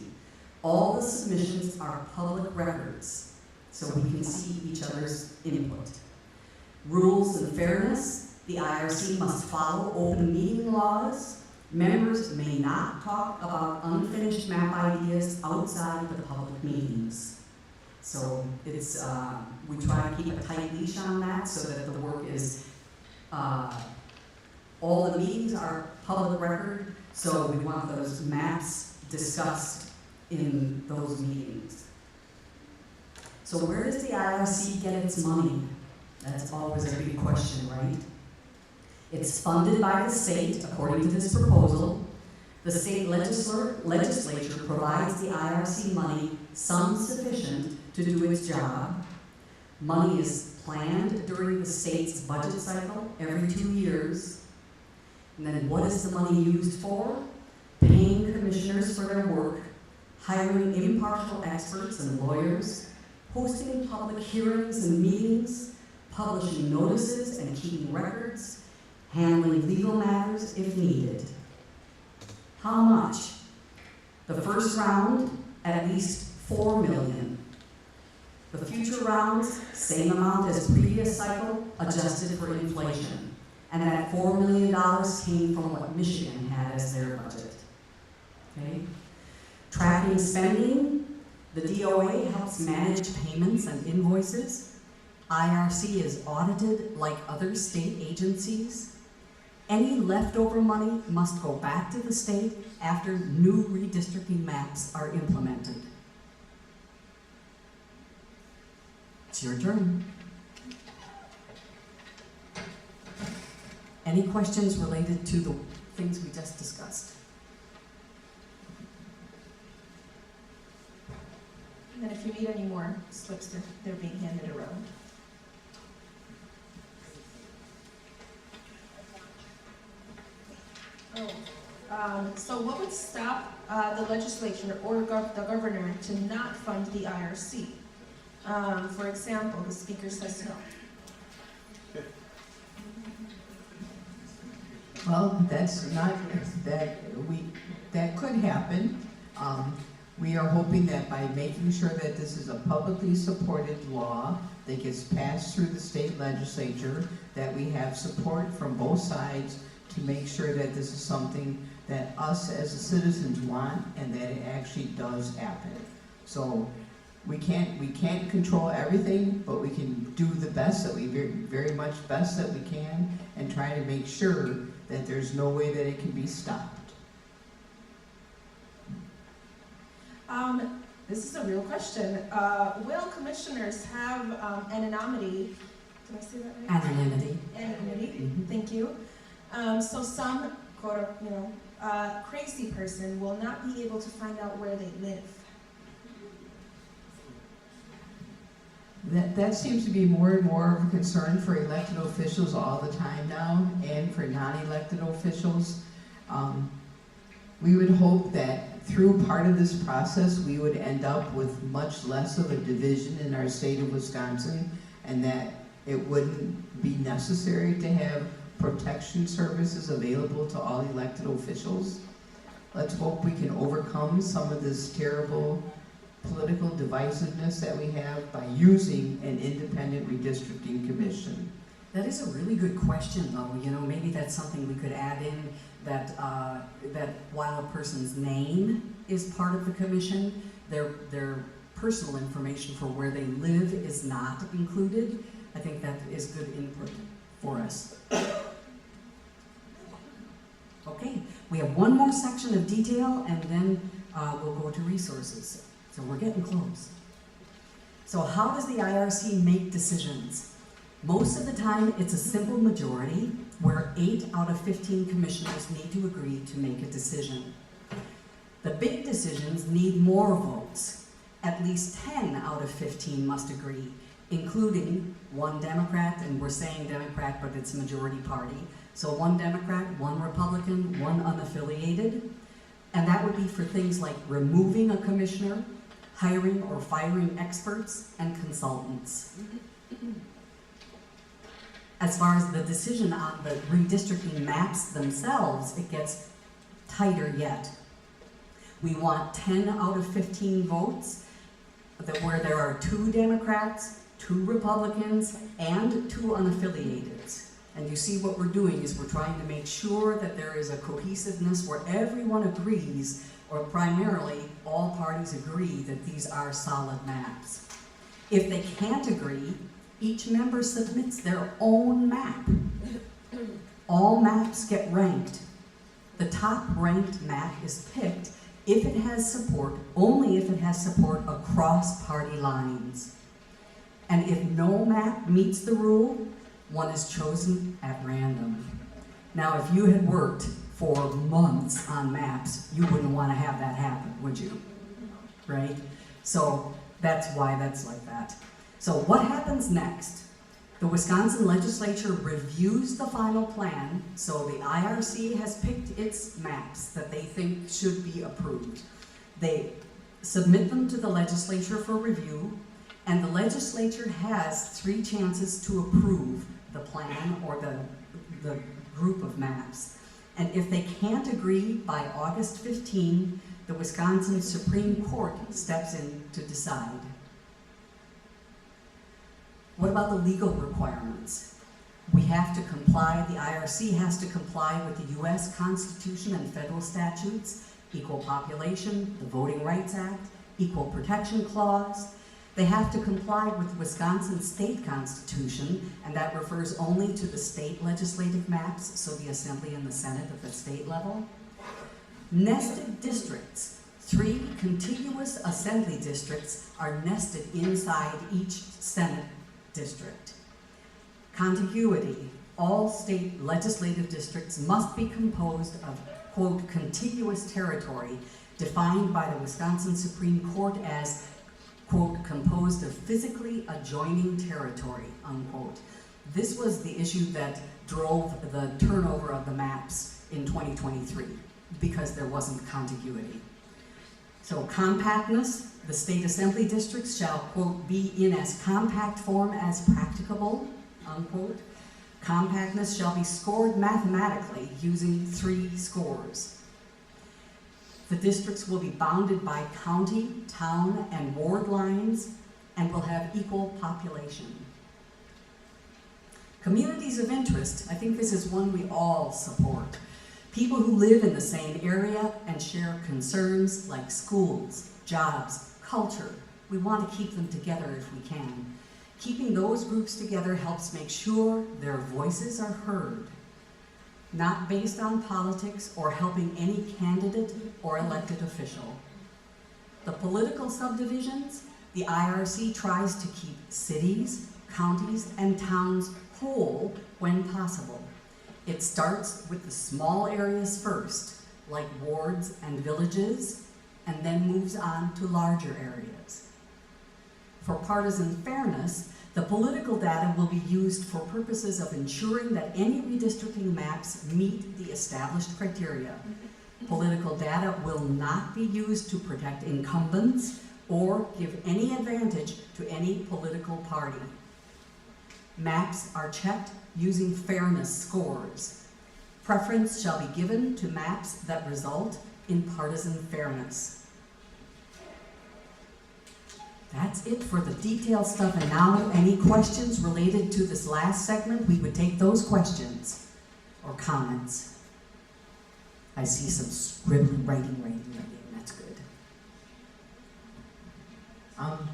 All the submissions are public records, so we can see each other's input. Rules and fairness. The IRC must follow open meeting laws. Members may not talk about unfinished map ideas outside the public meetings. So it's, we try to keep a tight leash on that so that the work is, all the meetings are public record, so we want those maps discussed in those meetings. So where does the IRC get its money? That's always a big question, right? It's funded by the state, according to this proposal. The state legislature provides the IRC money, some sufficient to do its job. Money is planned during the state's budget cycle every 2 years. And then what is the money used for? Paying commissioners for their work, hiring impartial experts and lawyers, hosting public hearings and meetings, publishing notices and keeping records, handling legal matters if needed. How much? The first round, at least $4 million. The future rounds, same amount as previous cycle, adjusted for inflation. And that $4 million came from what Michigan had as their budget. Okay? Tracking spending, the DOA helps manage payments and invoices. IRC is audited like other state agencies. Any leftover money must go back to the state after new redistricting maps are implemented. It's your turn. Any questions related to the things we just discussed? And then if you need any more slips, they're being handed around. So what would stop the legislature or the governor to not fund the IRC? For example, the speaker says no. Well, that's not, that could happen. We are hoping that by making sure that this is a publicly supported law that gets passed through the state legislature, that we have support from both sides to make sure that this is something that us as the citizens want and that it actually does happen. So we can't control everything, but we can do the best that we very much best that we can and try to make sure that there's no way that it can be stopped. This is a real question. Will commissioners have anonymity? Did I say that right? Anonymity. Anonymity. Thank you. So some crazy person will not be able to find out where they live. That seems to be more and more of a concern for elected officials all the time now, and for non-elected officials. We would hope that through part of this process, we would end up with much less of a division in our state of Wisconsin, and that it wouldn't be necessary to have protection services available to all elected officials. Let's hope we can overcome some of this terrible political divisiveness that we have by using an independent redistricting commission. That is a really good question, though. You know, maybe that's something we could add in, that that while a person's name is part of the commission, their personal information for where they live is not included. I think that is good input for us. Okay, we have one more section of detail, and then we'll go to resources. So we're getting close. So how does the IRC make decisions? Most of the time, it's a simple majority where 8 out of 15 commissioners need to agree to make a decision. The big decisions need more votes. At least 10 out of 15 must agree, including 1 Democrat, and we're saying Democrat, but it's majority party. So 1 Democrat, 1 Republican, 1 unaffiliated. And that would be for things like removing a commissioner, hiring or firing experts and consultants. As far as the decision on the redistricting maps themselves, it gets tighter yet. We want 10 out of 15 votes, where there are 2 Democrats, 2 Republicans, and 2 unaffiliated. And you see what we're doing is we're trying to make sure that there is a cohesiveness where everyone agrees, or primarily all parties agree, that these are solid maps. If they can't agree, each member submits their own map. All maps get ranked. The top ranked map is picked if it has support, only if it has support across party lines. And if no map meets the rule, one is chosen at random. Now, if you had worked for months on maps, you wouldn't want to have that happen, would you? Right? So that's why that's like that. So what happens next? The Wisconsin legislature reviews the final plan, so the IRC has picked its maps that they think should be approved. They submit them to the legislature for review, and the legislature has 3 chances to approve the plan or the group of maps. And if they can't agree by August 15, the Wisconsin Supreme Court steps in to decide. What about the legal requirements? We have to comply, the IRC has to comply with the US Constitution and federal statutes, equal population, the Voting Rights Act, Equal Protection Clause. They have to comply with the Wisconsin state constitution, and that refers only to the state legislative maps, so the Assembly and the Senate at the state level. Nested districts, 3 contiguous assembly districts are nested inside each Senate district. Contiguity, all state legislative districts must be composed of, quote, contiguous territory, defined by the Wisconsin Supreme Court as, quote, composed of physically adjoining territory, unquote. This was the issue that drove the turnover of the maps in 2023, because there wasn't contiguity. So compactness, the state assembly districts shall, quote, be in as compact form as practicable, unquote. Compactness shall be scored mathematically using 3 scores. The districts will be bounded by county, town, and ward lines, and will have equal population. Communities of interest, I think this is one we all support. People who live in the same area and share concerns like schools, jobs, culture. We want to keep them together if we can. Keeping those groups together helps make sure their voices are heard, not based on politics or helping any candidate or elected official. The political subdivisions, the IRC tries to keep cities, counties, and towns whole when possible. It starts with the small areas first, like wards and villages, and then moves on to larger areas. For partisan fairness, the political data will be used for purposes of ensuring that any redistricting maps meet the established criteria. Political data will not be used to protect incumbents or give any advantage to any political party. Maps are checked using fairness scores. Preference shall be given to maps that result in partisan fairness. That's it for the detailed stuff, and now any questions related to this last segment, we would take those questions or comments. I see some scribbling, writing, that's good.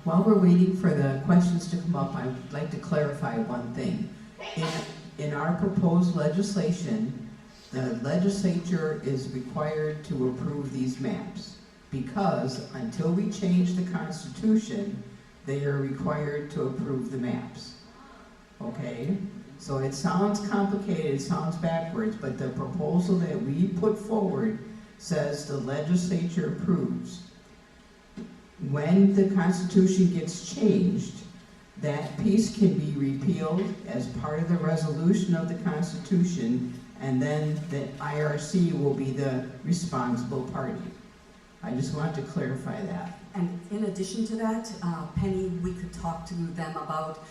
While we're waiting for the questions to come up, I would like to clarify one thing. In our proposed legislation, the legislature is required to approve these maps, because until we change the Constitution, they are required to approve the maps. Okay? So it sounds complicated, it sounds backwards, but the proposal that we put forward says the legislature approves. When the Constitution gets changed, that piece can be repealed as part of the resolution of the Constitution, and then the IRC will be the responsible party. I just wanted to clarify that. And in addition to that, Penny, we could talk to them about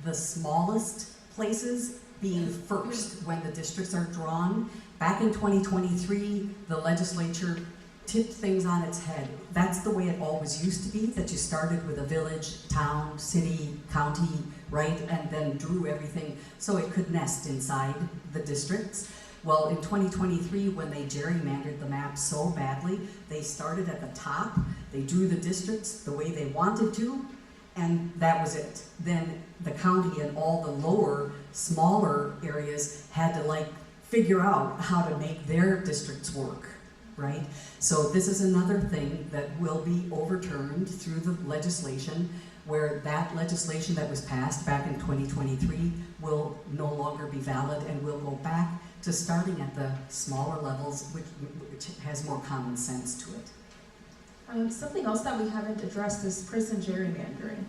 the smallest places being first when the districts are drawn. Back in 2023, the legislature tipped things on its head. That's the way it always used to be, that you started with a village, town, city, county, right? And then drew everything so it could nest inside the districts. Well, in 2023, when they gerrymandered the map so badly, they started at the top, they drew the districts the way they wanted to, and that was it. Then the county and all the lower, smaller areas had to like figure out how to make their districts work, right? So this is another thing that will be overturned through the legislation, where that legislation that was passed back in 2023 will no longer be valid, and we'll go back to starting at the smaller levels, which has more common sense to it. Something else that we haven't addressed is prison gerrymandering.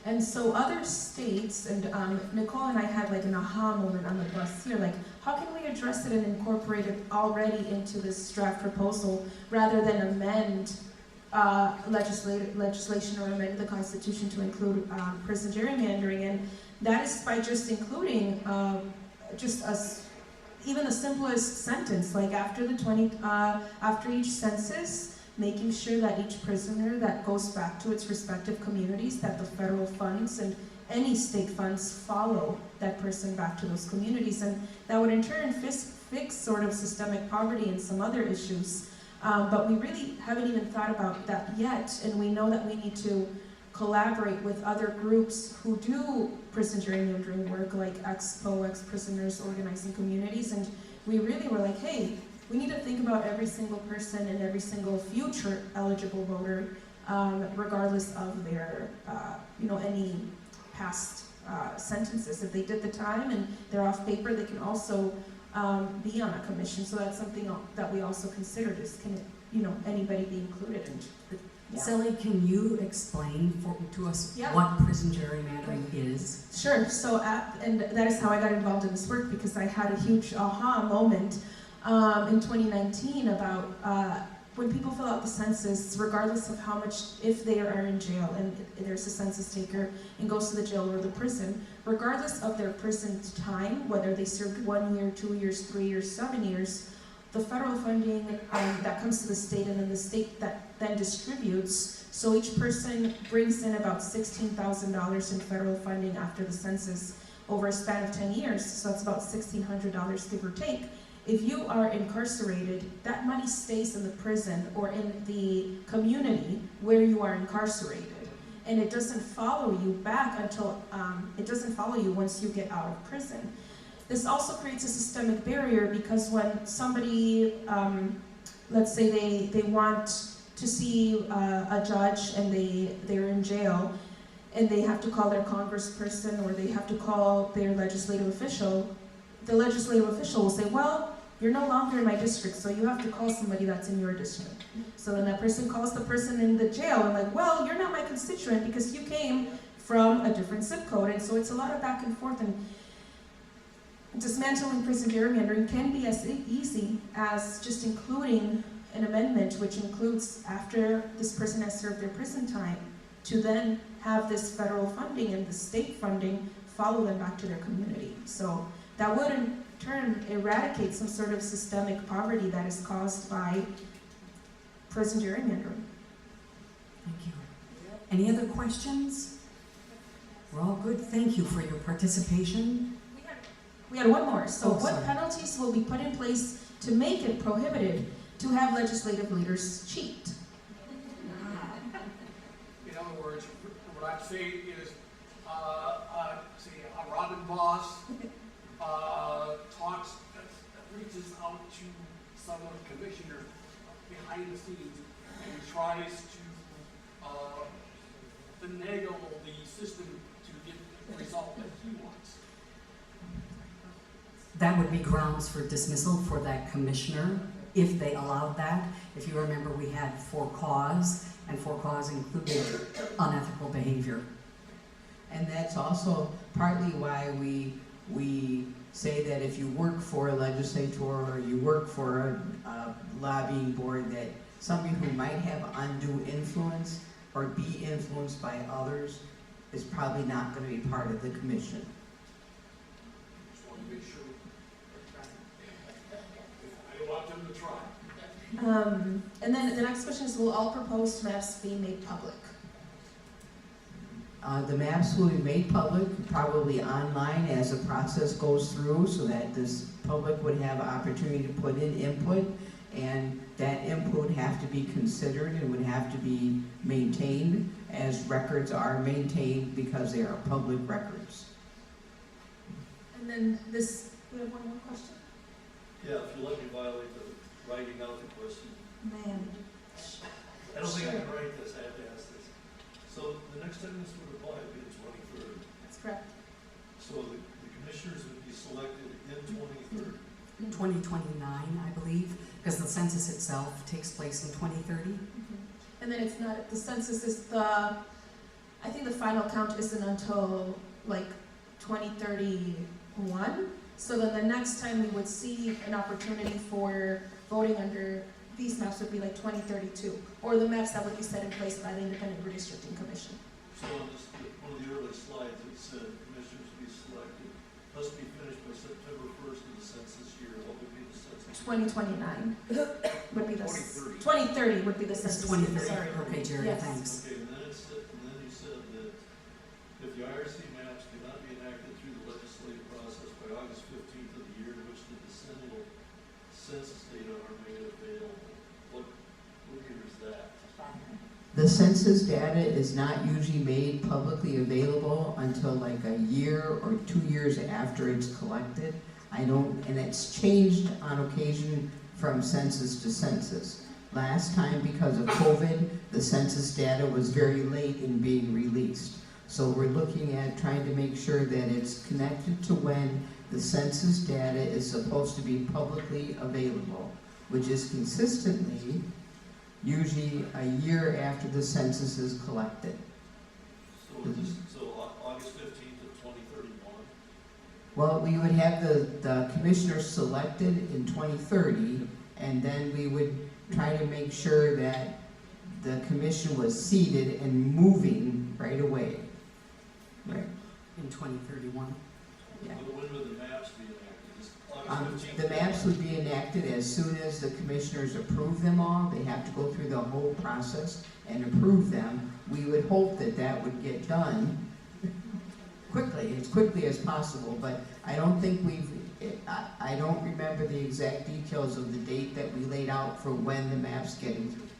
And so other states, and Nicole and I had like an aha moment on the bus here, like how can we address it and incorporate it already into this draft proposal rather than amend legislation or amend the Constitution to include prison gerrymandering? And that is by just including even the simplest sentence, like after each census, making sure that each prisoner that goes back to its respective communities, that the federal funds and any state funds follow that person back to those communities. And that would in turn fix sort of systemic poverty and some other issues. But we really haven't even thought about that yet, and we know that we need to collaborate with other groups who do prison gerrymandering work, like Expo, ex-prisoners organizing communities, and we really were like, hey, we need to think about every single person and every single future eligible voter, regardless of their, any past sentences. If they did the time and they're off paper, they can also be on a commission. So that's something that we also considered is, can anybody be included? Yeah. Sally, can you explain to us what prison gerrymandering is? Sure. So, and that is how I got involved in this work, because I had a huge aha moment in 2019 about when people fill out the census, regardless of how much, if they are in jail and there's a census taker and goes to the jail or the prison, regardless of their prison time, whether they served 1 year, 2 years, 3 years, 7 years, the federal funding that comes to the state, and then the state that then distributes. So each person brings in about $16,000 in federal funding after the census over a span of 10 years. So that's about $1,600 give or take. If you are incarcerated, that money stays in the prison or in the community where you are incarcerated. And it doesn't follow you back until, it doesn't follow you once you get out of prison. This also creates a systemic barrier, because when somebody, let's say they want to see a judge and they're in jail, and they have to call their congressperson or they have to call their legislative official, the legislative official will say, well, you're no longer in my district, so you have to call somebody that's in your district. So then that person calls the person in the jail and like, well, you're not my constituent because you came from a different zip code. And so it's a lot of back and forth, and dismantling prison gerrymandering can be as easy as just including an amendment which includes, after this person has served their prison time, to then have this federal funding and the state funding follow them back to their community. So that would in turn eradicate some sort of systemic poverty that is caused by prison gerrymandering. Thank you. Any other questions? We're all good. Thank you for your participation. We had one more. So what sorry. penalties will be put in place to make it prohibited to have legislative leaders cheat? In other words, what I'd say is, say a Robin Boss reaches out to some of the commissioners behind the scenes and tries to finagle the system to get the result that he wants. That would be grounds for dismissal for that commissioner if they allowed that. If you remember, we had for cause, and for cause included unethical behavior. And that's also partly why we say that if you work for a legislator or you work for a lobbying board, that somebody who might have undue influence or be influenced by others is probably not going to be part of the commission. Just want to make sure. I want them to try. And then the next question is, will all proposed maps be made public? The maps will be made public, probably online as the process goes through, so that this public would have opportunity to put in input, and that input would have to be considered and would have to be maintained as records are maintained because they are public records. And then this, we have one more question? Yeah, if you let me violate the writing out the question. Ma'am. I don't think I can write this, I have to ask this. So the next time this would apply would be the 23rd. That's correct. So the commissioners would be selected in 23rd. 2029, I believe, because the census itself takes place in 2030. And then it's not, the census is the, I think the final count isn't until like 2031. So then the next time we would see an opportunity for voting under these maps would be like 2032, or the maps that would be set in place by the Independent Redistricting Commission. So on this, one of the early slides, it said commissioners be selected, must be finished by September 1st of the census year. What would be the census? 2029 would be the 2030. 2030 would be the It's census. 2030. Sorry. Okay, Jerry, Yes. thanks. Okay, and then you said that if the IRC maps cannot be enacted through the legislative process by August 15th of the year in which the decennial census data are made available, what year is that? The census data is not usually made publicly available until like a year or 2 years after it's collected. And it's changed on occasion from census to census. Last time, because of COVID, the census data was very late in being released. So we're looking at trying to make sure that it's connected to when the census data is supposed to be publicly available, which is consistently usually a year after the census is collected. So August 15th of 2031? Well, we would have the commissioners selected in 2030, and then we would try to make sure that the commission was seated and moving right away. Right. In 2031. Yeah. But when would the maps be enacted? Is August 15th? The maps would be enacted as soon as the commissioners approve them all. They have to go through the whole process and approve them. We would hope that that would get done quickly, as quickly as possible, but I don't think I don't remember the exact details of the date that we laid out for when the maps get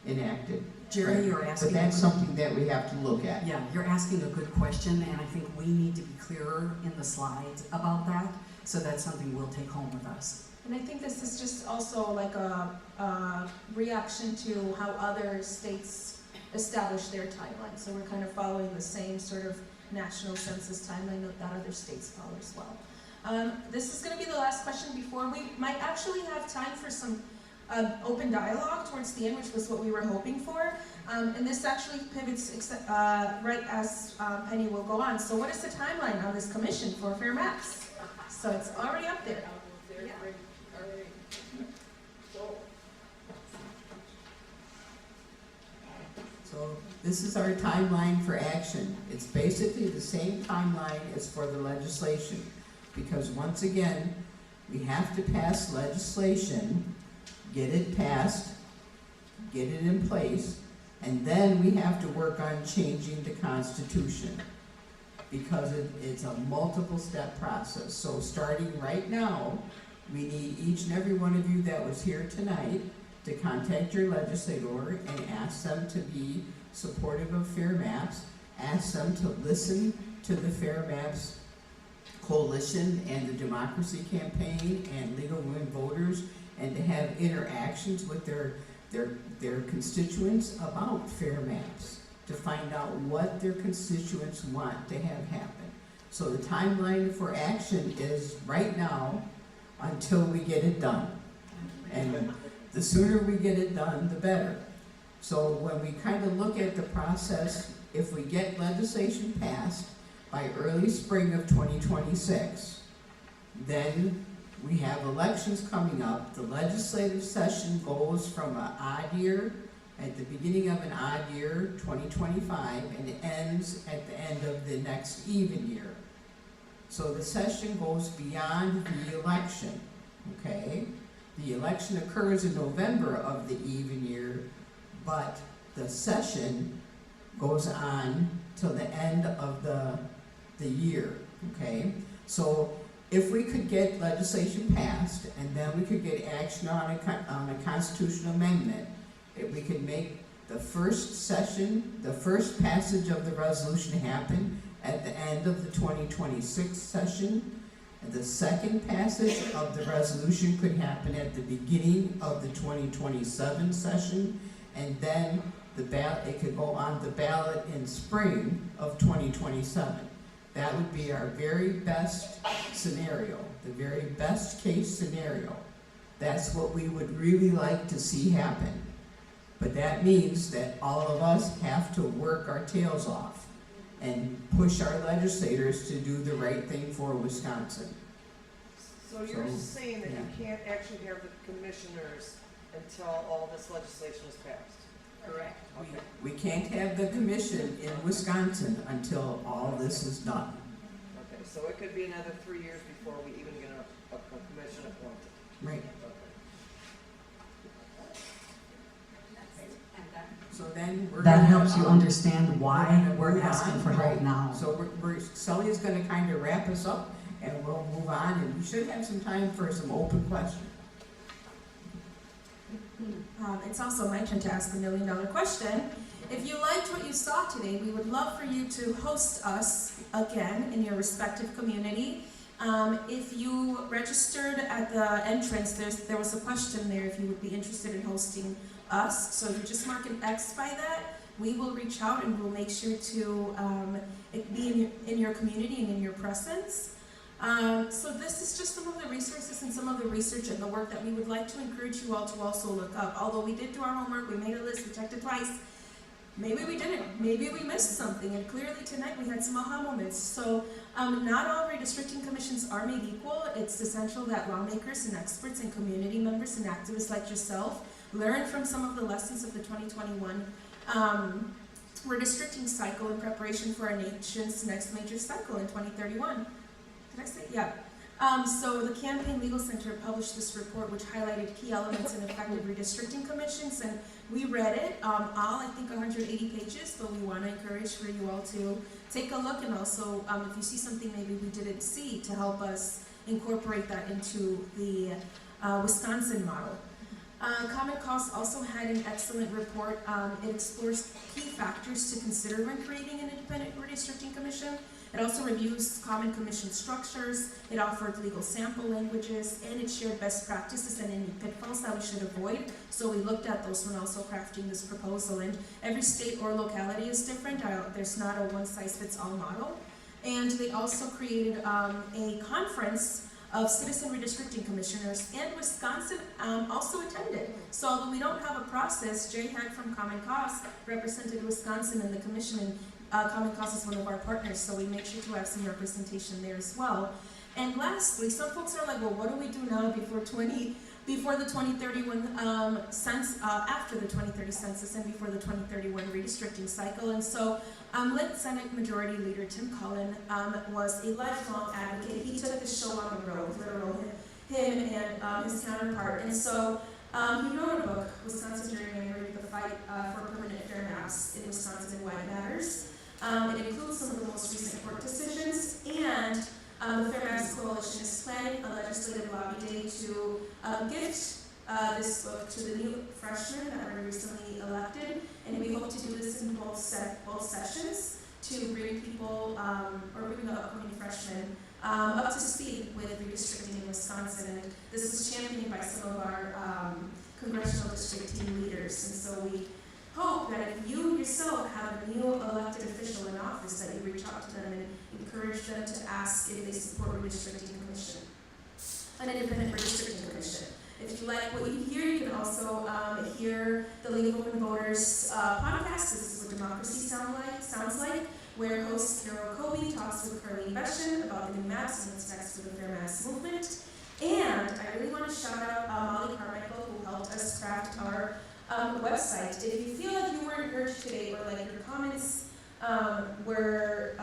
enacted. Jerry, Right. you're asking. But that's something that we have to look at. Yeah, you're asking a good question, and I think we need to be clearer in the slides about that, so that's something we'll take home with us. And I think this is just also like a reaction to how other states establish their timeline. So we're kind of following the same sort of national census timeline that other states follow as well. This is going to be the last question before we might actually have time for some open dialogue towards the end, which was what we were hoping for. And this actually pivots right as Penny will go on. So what is the timeline on this commission for fair maps? So it's already up there. Yeah. So this is our timeline for action. It's basically the same timeline as for the legislation, because once again, we have to pass legislation, get it passed, get it in place, and then we have to work on changing the Constitution, because it's a multiple step process. So starting right now, we need each and every one of you that was here tonight to contact your legislator and ask them to be supportive of fair maps, ask them to listen to the Fair Maps Coalition and the Democracy Campaign and Legal Women Voters, and to have interactions with their constituents about fair maps, to find out what their constituents want to have happen. So the timeline for action is right now until we get it done. And the sooner we get it done, the better. So when we kind of look at the process, if we get legislation passed by early spring of 2026, then we have elections coming up. The legislative session goes from an odd year, at the beginning of an odd year, 2025, and it ends at the end of the next even year. So the session goes beyond the election, okay? The election occurs in November of the even year, but the session goes on till the end of the year, okay? So if we could get legislation passed and then we could get action on a constitutional amendment, if we could make the first session, the first passage of the resolution happen at the end of the 2026 session, and the second passage of the resolution could happen at the beginning of the 2027 session, and then the ballot, it could go on the ballot in spring of 2027. That would be our very best scenario, the very best case scenario. That's what we would really like to see happen. But that means that all of us have to work our tails off and push our legislators to do the right thing for Wisconsin. So you're So, saying that you yeah. can't actually have the commissioners until all this legislation is passed? Correct. Okay. We can't have the commission in Wisconsin until all this is done. Okay, so it could be another 3 years before we even get a commission appointed. Right. Okay. So then we're That gonna, helps you understand why we're move asking on, for help right? now. So Sully's gonna kind of wrap us up and we'll move on, and we should have some time for some open questions. It's also my turn to ask the million-dollar question. If you liked what you saw today, we would love for you to host us again in your respective community. If you registered at the entrance, there was a question there if you would be interested in hosting us. So if you just mark an X by that, we will reach out and we'll make sure to it be in your community and in your presence. So this is just some of the resources and some of the research and the work that we would like to encourage you all to also look up. Although we did do our homework, we made a list, we checked it twice. Maybe we didn't, maybe we missed something, and clearly tonight we had some aha moments. So not all redistricting commissions are made equal. It's essential that lawmakers and experts and community members and activists like yourself learn from some of the lessons of the 2021 redistricting cycle in preparation for our nation's next major cycle in 2031. Did I say? Yeah. So the Campaign Legal Center published this report which highlighted key elements in effective redistricting commissions, and we read it, all I think 180 pages, but we want to encourage for you all to take a look, and also if you see something maybe we didn't see, to help us incorporate that into the Wisconsin model. Common Cause also had an excellent report. It explores key factors to consider when creating an independent redistricting commission. It also reviews common commission structures, it offered legal sample languages, and it shared best practices and any pitfalls that we should avoid. So we looked at those when also crafting this proposal, and every state or locality is different. There's not a one-size-fits-all model. And they also created a conference of citizen redistricting commissioners, and Wisconsin also attended. So although we don't have a process, Jay Hack from Common Cause represented Wisconsin in the commission, and Common Cause is one of our partners, so we make sure to have some representation there as well. And lastly, some folks are like, well, what do we do now before the 2031 after the 2030 census and before the 2031 redistricting cycle? And so Lit Senate Majority Leader Tim Cullen was a lifelong advocate. He took the show on the road, literally, him and his counterpart. And so he wrote a book, Wisconsin Gerrymandering, The Fight for Permanent Fair Maps in Wisconsin and Why It Matters. It includes some of the most recent court decisions, and the Fair Maps Coalition is planning a legislative lobby day to gift this book to the new freshmen that were recently elected, and we hope to do this in both sessions to bring people, or bring the upcoming freshmen up to speed with redistricting in Wisconsin. And this is championed by some of our congressional district team leaders, and so we hope that if you yourself have a new elected official in office, that you reach out to them and encourage them to ask if they support a redistricting commission, an independent redistricting commission. If you like what you hear, you can also hear the League of Women Voters podcast. This is what democracy sounds like, where host Carol Colby talks with Carlene Beshen about the new maps and what's next for the Fair Maps movement. And I really want to shout out Molly Carmichael, who helped us craft our website. If you feel like you weren't heard today, or like your comments were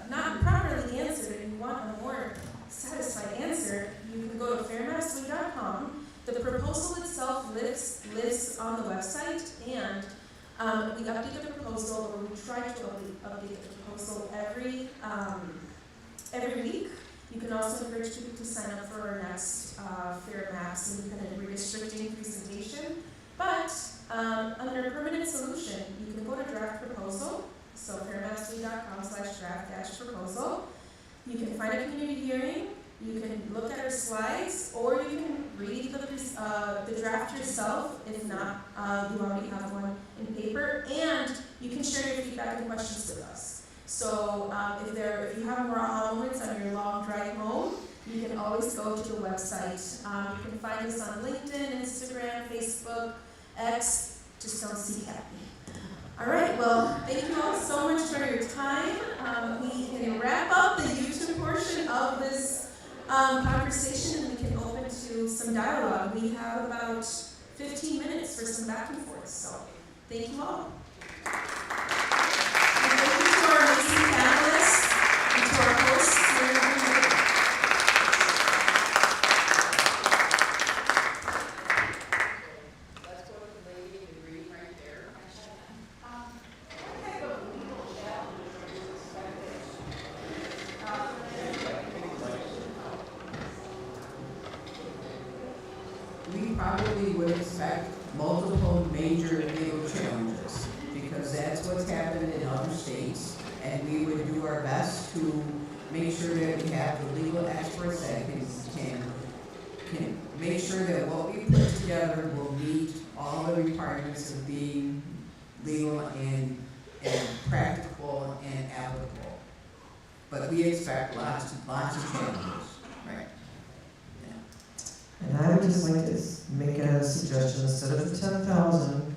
not properly answered and you want a more satisfied answer, you can go to fairmapsweek.com. The proposal itself lives on the website, and We update the proposal, or we try to update the proposal every week. You can also encourage people to sign up for our next Fair Maps Independent Redistricting presentation. But under permanent solution, you can go to draft proposal, so fairmapsleague.com/draft-proposal. You can find a community hearing, you can look at our slides, or you can read the draft yourself. If not, you already have one in paper, and you can share your feedback and questions with us. So if you have more aha moments on your long drive home, you can always go to the website. You can find us on LinkedIn, Instagram, Facebook, X. Just don't see Kathy. All right, well, thank you all so much for your time. We can wrap up the YouTube portion of this conversation, and we can open to some dialogue. We have about 15 minutes for some back and forth, so thank you all. And thank you to our amazing panelists and to our hosts here in the room. Let's go with the lady in the green right there. We probably would expect multiple major legal challenges, because that's what's happened in other states, and we would do our best to make sure that we have the legal experts that can make sure that what we put together will meet all the requirements of being legal and practical and applicable. But we expect lots of challenges, right? And I would just like to make a suggestion, instead of the 10,000,